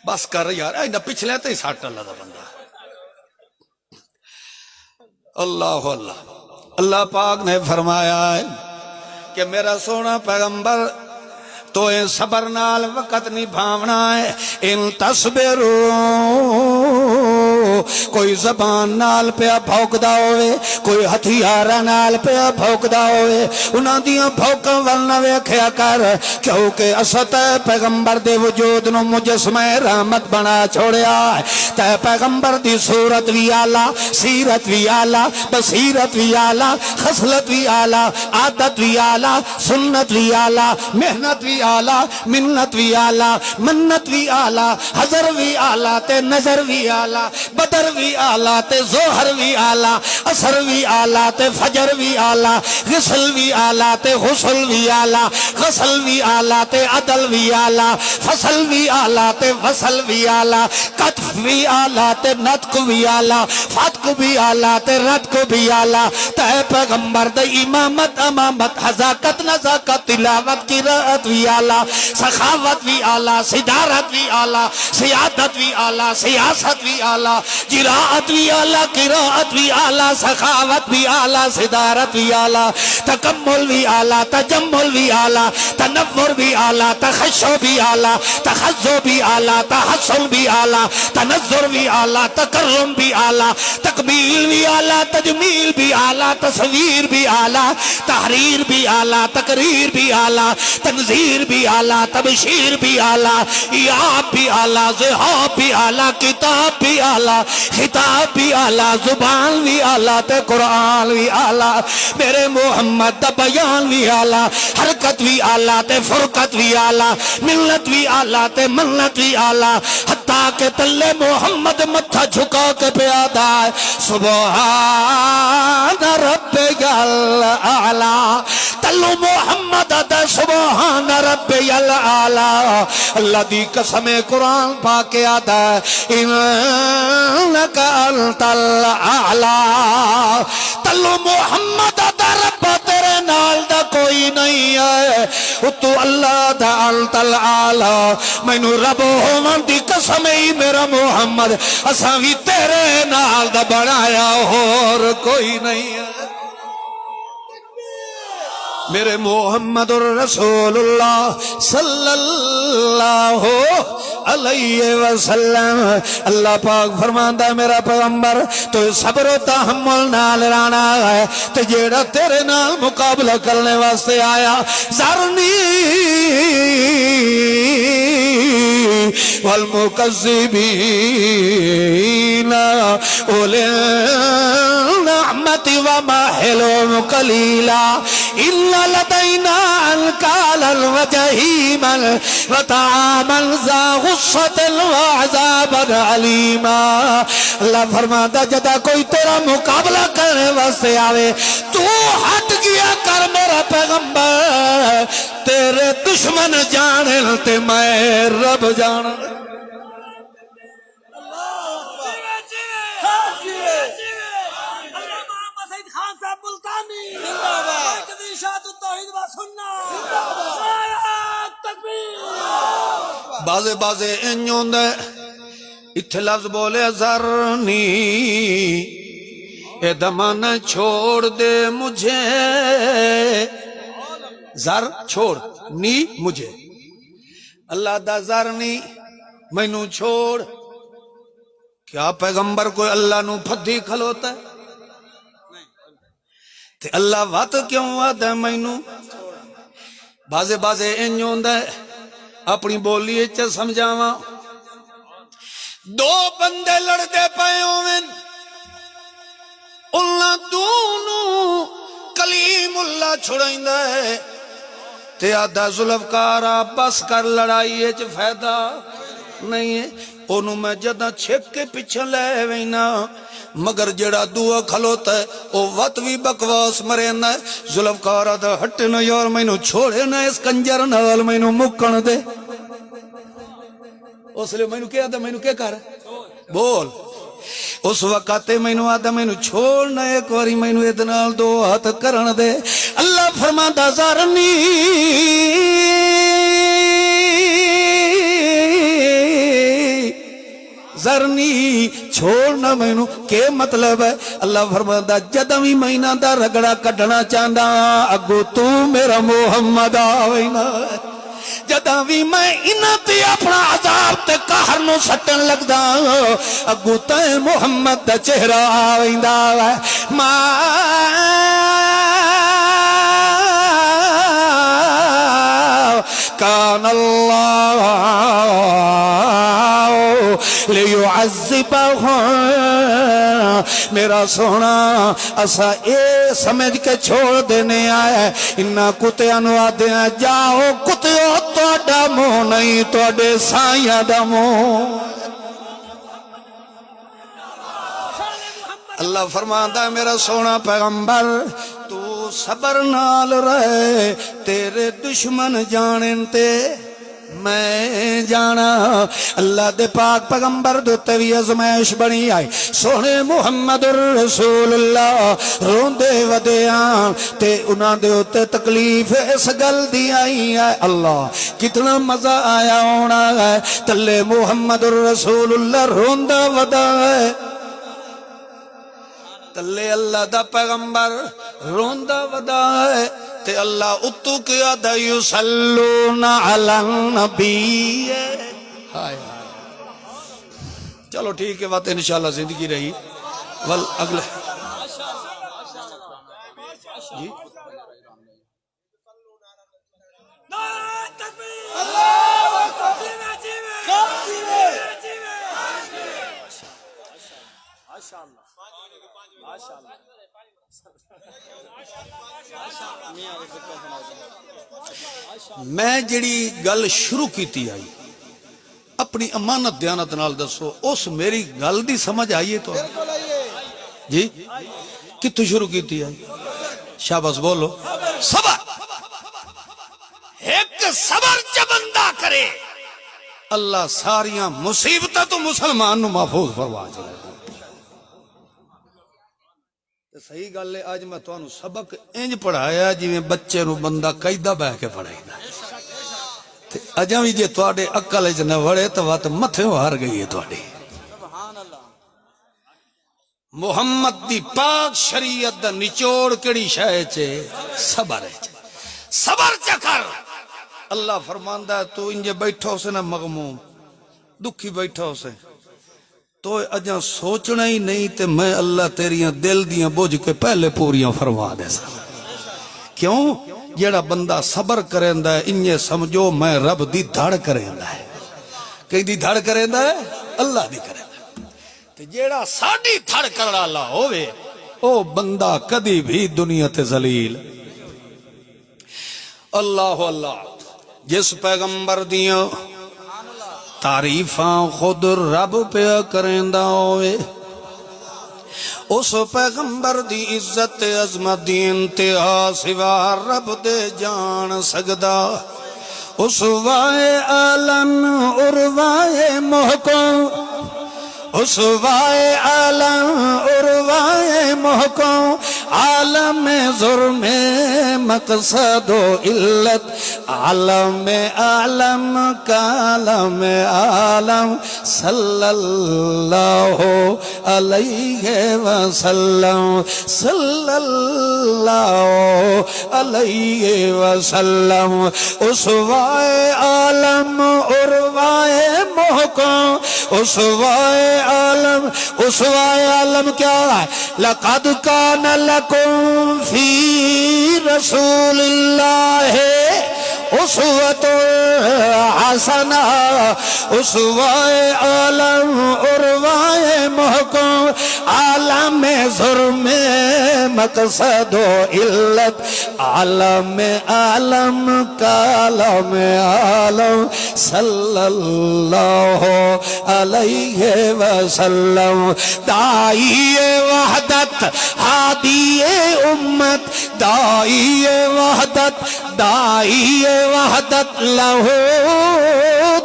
بس کر یار اینا پچھلے تے ساٹھ اللہ دا بندہ اللہ اللہ پاک نے فرمایا ہے کہ میرا سونا پیغمبر تو اے صبر نال وقت نہیں بھاونا ہے ان تصبروا کوئی زبان نال پیا بھوکدا ہوئے کوئی ہتھیارہ نال پیا بھوکدا ہوئے انہاں دیاں بھوکاں ول نہ ویکھیا کر کیونکہ اسد پیغمبر دے وجود نو مجسمہ رحمت بنا چھوڑیا ہے تے پیغمبر دی صورت وی اعلی سیرت وی اعلی بصیرت وی اعلی خصلت وی اعلی عادت وی اعلی سنت وی اعلی محنت وی اعلی منت وی اعلی منت وی اعلی حضر وی اعلی تے نظر وی اعلی بدر وی آلہ تے ظہر وی آلہ اثر وی آلہ تے فجر وی آلہ غسل وی آلہ تے غسل وی آلہ غسل وی آلہ تے عدل وی آلہ فصل وی آلہ تے وصل وی آلہ قطف وی آلہ تے نطق وی آلہ فتق وی آلہ تے رتق وی آلہ تے پیغمبر دے امامت امامت حضاقت نزاقت تلاوت قرآت وی آلہ سخاوت وی آلہ صدارت وی آلہ سیادت وی آلہ سیاست وی آلہ جراعت بھی آلہ قراءت بھی آلہ سخاوت بھی آلہ صدارت بھی آلہ تکمل بھی آلہ تجمل بھی آلہ تنور بھی آلہ تخشو بھی آلہ تخزو بھی آلہ تحسن بھی آلہ تنظر بھی آلہ تکرم بھی آلہ تکمیل بھی آلہ تجمیل بھی آلہ تصویر بھی آلہ تحریر بھی آلہ تقریر بھی آلہ تنظیر بھی آلہ تبشیر بھی آلہ ایاب بھی آلہ ذہاب بھی آلہ کتاب بھی آلہ خطاب بھی آلہ زبان بھی آلہ تے قرآن بھی آلہ میرے محمد دا بیان بھی آلہ حرکت بھی آلہ تے فرقت بھی آلہ ملت بھی آلہ تے منت بھی آلہ حتیٰ کہ تلے محمد متھا جھکا کے پیادا ہے سبحان ربی الاعلیٰ تلو محمد دا سبحان ربی الاعلیٰ اللہ دی قسم قرآن پاک آدھا ہے انکا انت الاعلیٰ تلو محمد دا رب تیرے نال دا کوئی نہیں ہے تو اللہ دا انت الاعلیٰ میں نو رب ہومن دی قسم ہی میرا محمد اساں بھی تیرے نال دا بڑھایا اور کوئی نہیں ہے میرے محمد الرسول اللہ صلی اللہ علیہ وسلم اللہ پاک فرماندا ہے میرا پیغمبر تو صبر و تحمل نال رانا ہے تے جیڑا تیرے نال مقابلہ کرنے واسطے آیا ذرنی والمکذبین اولی النعمت ومہلهم قلیلا الا لدینا انکالا وجہیما وطعاما ذا غصۃ وعذابا علیما اللہ فرماتا جدا کوئی تیرا مقابلہ کرنے واسطے آوے تو ہٹ گیا کر میرا پیغمبر تیرے دشمن جانے تے میں رب جانا بازے بازے انجوں دے اتھے لفظ بولے ذرنی اے دمان چھوڑ دے مجھے ذر چھوڑ نی مجھے اللہ دا ذرنی مینوں چھوڑ کیا پیغمبر کوئی اللہ نو پھدی کھلوتا ہے تے اللہ وات کیوں وعد ہے مینوں بازے بازے انجوں دے اپنی بولی چ سمجھاواں دو بندے لڑدے پئے ہوویں اللہ دونوں کلیم اللہ چھڑائندا ہے تے آدھا ذوالفقار بس کر لڑائی چ فائدہ نہیں ہے اونوں میں جداں چھک کے پیچھے لے وینا مگر جڑا دعا کھلوتا ہے او وقت بھی بکواس مریندا ہے ذوالفقار دا ہٹ نہ یار مینوں چھوڑے نہ اس کنجر نال مینوں مکن دے اس لیے مینوں کیا دا مینوں کیا کر بول اس وقت مینوں آدھا مینوں چھوڑنا ایک واری مینوں ادھ نال دو ہاتھ کرن دے اللہ فرماندا ذرنی ذرنی چھوڑنا مینوں کے مطلب ہے اللہ فرماندا جدوں بھی مہینہ دا رگڑا کڈنا چاہندا اگو تو میرا محمد آوینا جداں بھی میں انہاں تے اپنا عذاب تے قہر نو سٹن لگدا اگو تے محمد دا چہرہ آویندا ما کان اللہ لیعذبہم میرا سونا اسا اے سمجھ کے چھوڑ دینے آئے انہاں کتیاں نو آدھے ہیں جاؤ کتیوں توڑا منہ نہیں توڑے سائیاں دا منہ اللہ فرماندا ہے میرا سونا پیغمبر تو صبر نال رہے تیرے دشمن جانن تے میں جانا اللہ دے پاک پیغمبر دوتے بھی ازمائش بنی آئی سونے محمد الرسول اللہ روندے ودیاں تے انہاں دے ہوتے تکلیف اس گل دی آئی ہے اللہ کتنا مزہ آیا ہونا ہے تلے محمد الرسول اللہ روندہ ودا ہے تلے اللہ دا پیغمبر روندہ ودا ہے تے اللہ اتو کیا دا یسلون علی النبی چلو ٹھیک ہے بات انشاءاللہ زندگی رہی ول اگلے جی میں جڑی گل شروع کیتی آئی اپنی امانت دیانت نال دسو اس میری گل دی سمجھ آئیے تو جی کتوں شروع کیتی آئی شاباش بولو صبر ایک صبر جب بندہ کرے اللہ ساریاں مصیبتیں تو مسلمان نو محفوظ فرما چلے صحیح گل ہے آج میں تانوں سبق انج پڑھایا جی میں بچے نو بندہ قیدہ بہ کے پڑھائی دا اجاں بھی جے تواڈے عقل وچ نہ وڑے تو وات متھے ہار گئی ہے تواڈی محمد دی پاک شریعت دا نچوڑ کیڑی شے چ صبر ہے صبر چکر اللہ فرماندا ہے تو انجے بیٹھا اسے نا مغموم دکھی بیٹھا اسے تو اجاں سوچنا ہی نہیں تے میں اللہ تیریاں دل دیاں بوجھ کے پہلے پوریاں فرما دے سا کیوں جیڑا بندہ صبر کریندا ہے انجے سمجھو میں رب دی دھڑ کریندا ہے کہیں دی دھڑ کریندا ہے اللہ دی کریندا تے جیڑا ساڈی دھڑ کرن والا ہووے او بندہ کدی بھی دنیا تے ذلیل اللہ اللہ جس پیغمبر دیاں تعریفاں خود رب پہ کریندا ہوئے اس پیغمبر دی عزت عظمت دی انتہا سوا رب دے جان سکدا اس وائے عالم اروائے محکم اس وائے عالم اروائے محکم عالم ظلم مقصد و علت عالم عالم کالم عالم صلی اللہ علیہ وسلم صلی اللہ علیہ وسلم اس وائے عالم اروائے محکم اس وائے عالم اسوائے عالم کیا ہے لقد کان لکم فی رسول اللہ اسوۃ حسنہ اسوائے عالم اروائے محکم عالم ظلم مقصد و علت عالم عالم کالم عالم صلی اللہ علیہ وسلم دائی وحدت ہادی امت دائی وحدت دائی وحدت لہو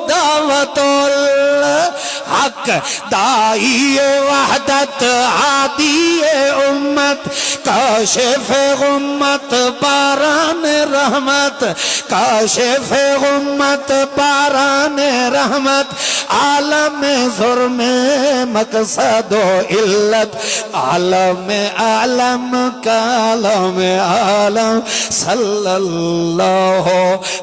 دعوت الحق دائی وحدت ہادی امت کاشف غمت باران رحمت کاشف غمت باران رحمت عالم ظلم مقصد و علت عالم عالم کالم عالم صلی اللہ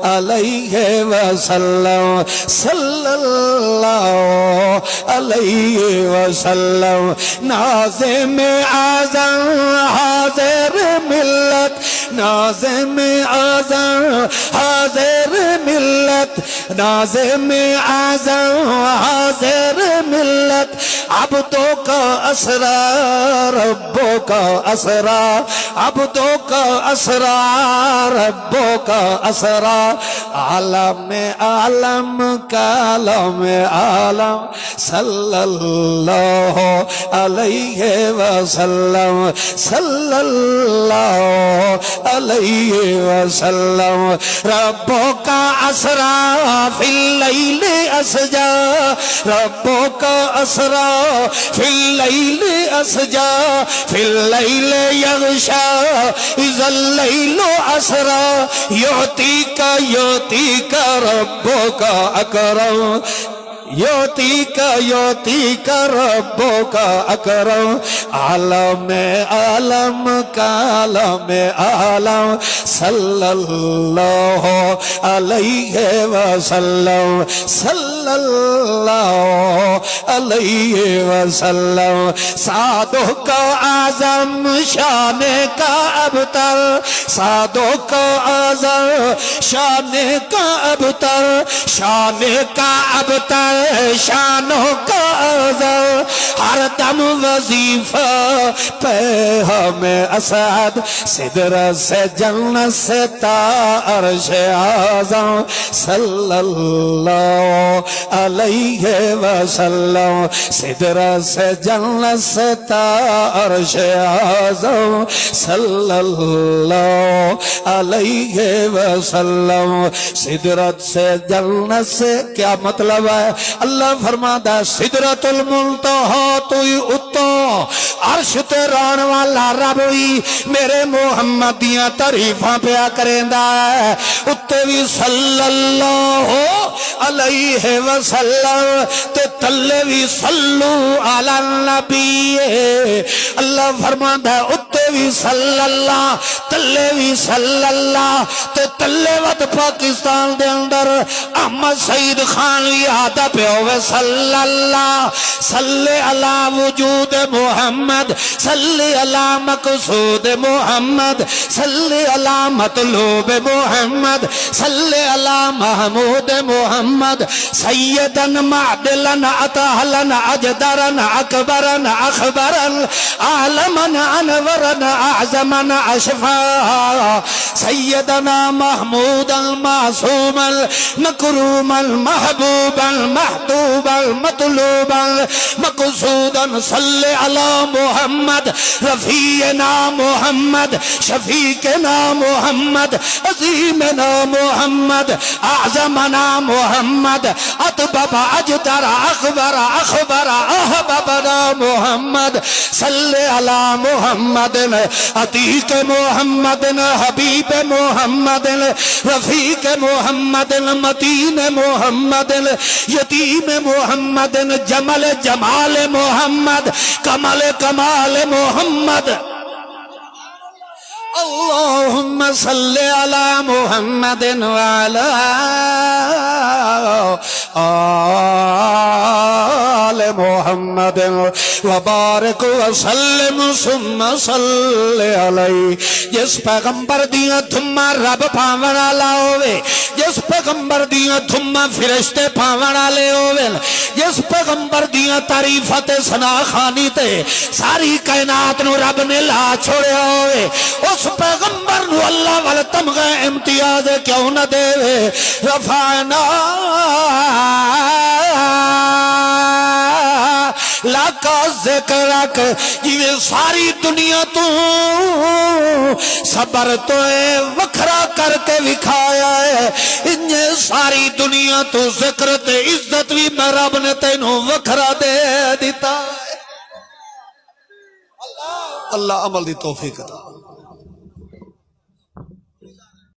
علیہ وسلم صلی اللہ علیہ وسلم ناظم اعظم حاضر ملت ناظم اعظم حاضر ملت ناظم اعظم حاضر ملت عبدوں کا اسرا ربوں کا اسرا عبدوں کا اسرا ربوں کا اسرا عالم عالم کالم عالم صلی اللہ علیہ وسلم صلی اللہ علیہ وسلم ربوں کا اسرا فی اللیل اسجا ربوں کا اسرا فی اللیل اسجا فی اللیل یغشا اذا اللیل اسرا یعطی کا ربوں کا اکرم یوتی کا ربوں کا اکرم عالم عالم کالم عالم صلی اللہ علیہ وسلم صلی اللہ علیہ وسلم سعدوں کا اعظم شان کا ابتر سعدوں کا اعظم شان کا ابتر شان کا ابتر شانوں کا اعظم ہر دم وظیفہ پہ ہمیں اسعد صدرت سے جنت سے تا عرش اعظم صلی اللہ علیہ وسلم صدرت سے جنت سے تا عرش اعظم صلی اللہ علیہ وسلم صدرت سے جنت سے کیا مطلب ہے اللہ فرماتا ہے سدرۃ المنتہا تو اتو عرش تے رہن والا رب بھی میرے محمد دیاں تعریفاں پیا کریندا ہے اتے بھی صلی اللہ علیہ وسلم تے تلے بھی صلو علی النبی اللہ فرماندا ہے اتے بھی صلی اللہ تلے بھی صلی اللہ تے تلے وت پاکستان دے اندر احمد سعید خان بھی آدھا پہ ہوئے صلی اللہ صلی اللہ وجود محمد صلی اللہ مقصود محمد صلی اللہ مطلوب محمد صلی اللہ محمود محمد سیدن معدلن اطہلن اجدرن اکبرن اخبرن عالمن انورن اعظمن اشفا سیدنا محمود المعصوم المکروم المحبوب المحبوب المطلوب مقصود صلی علی محمد رفیعنا محمد شفیقنا محمد عظیمنا محمد اعظمنا محمد اطبب اجدر اخبر اخبر احببنا محمد صلی علی محمد عتیق محمد حبیب محمد رفیق محمد متین محمد یتیم محمد جمل جمال محمد کمل کمال محمد اللہم صلی علی محمد وعلی آل محمد وبارک وسلم ثم صلی علیہ جس پیغمبر دیاں تھما رب پاونا لاؤوے جس پیغمبر دیاں تھما فرشتے پاونا لے ہوئے جس پیغمبر دیاں تعریفت سنا خانی تے ساری کائنات نو رب نے لا چھوڑے ہوئے اس پیغمبر نو اللہ والا تمغہ امتیاز کیوں نہ دے رفعنا لاکا ذکر رکھ جیویں ساری دنیا تو صبر تو وکھرا کر کے وکھایا ہے انہیں ساری دنیا تو ذکر تے عزت بھی میں رب نے تینوں وکھرا دے دیتا ہے اللہ عمل دی توفیق عطا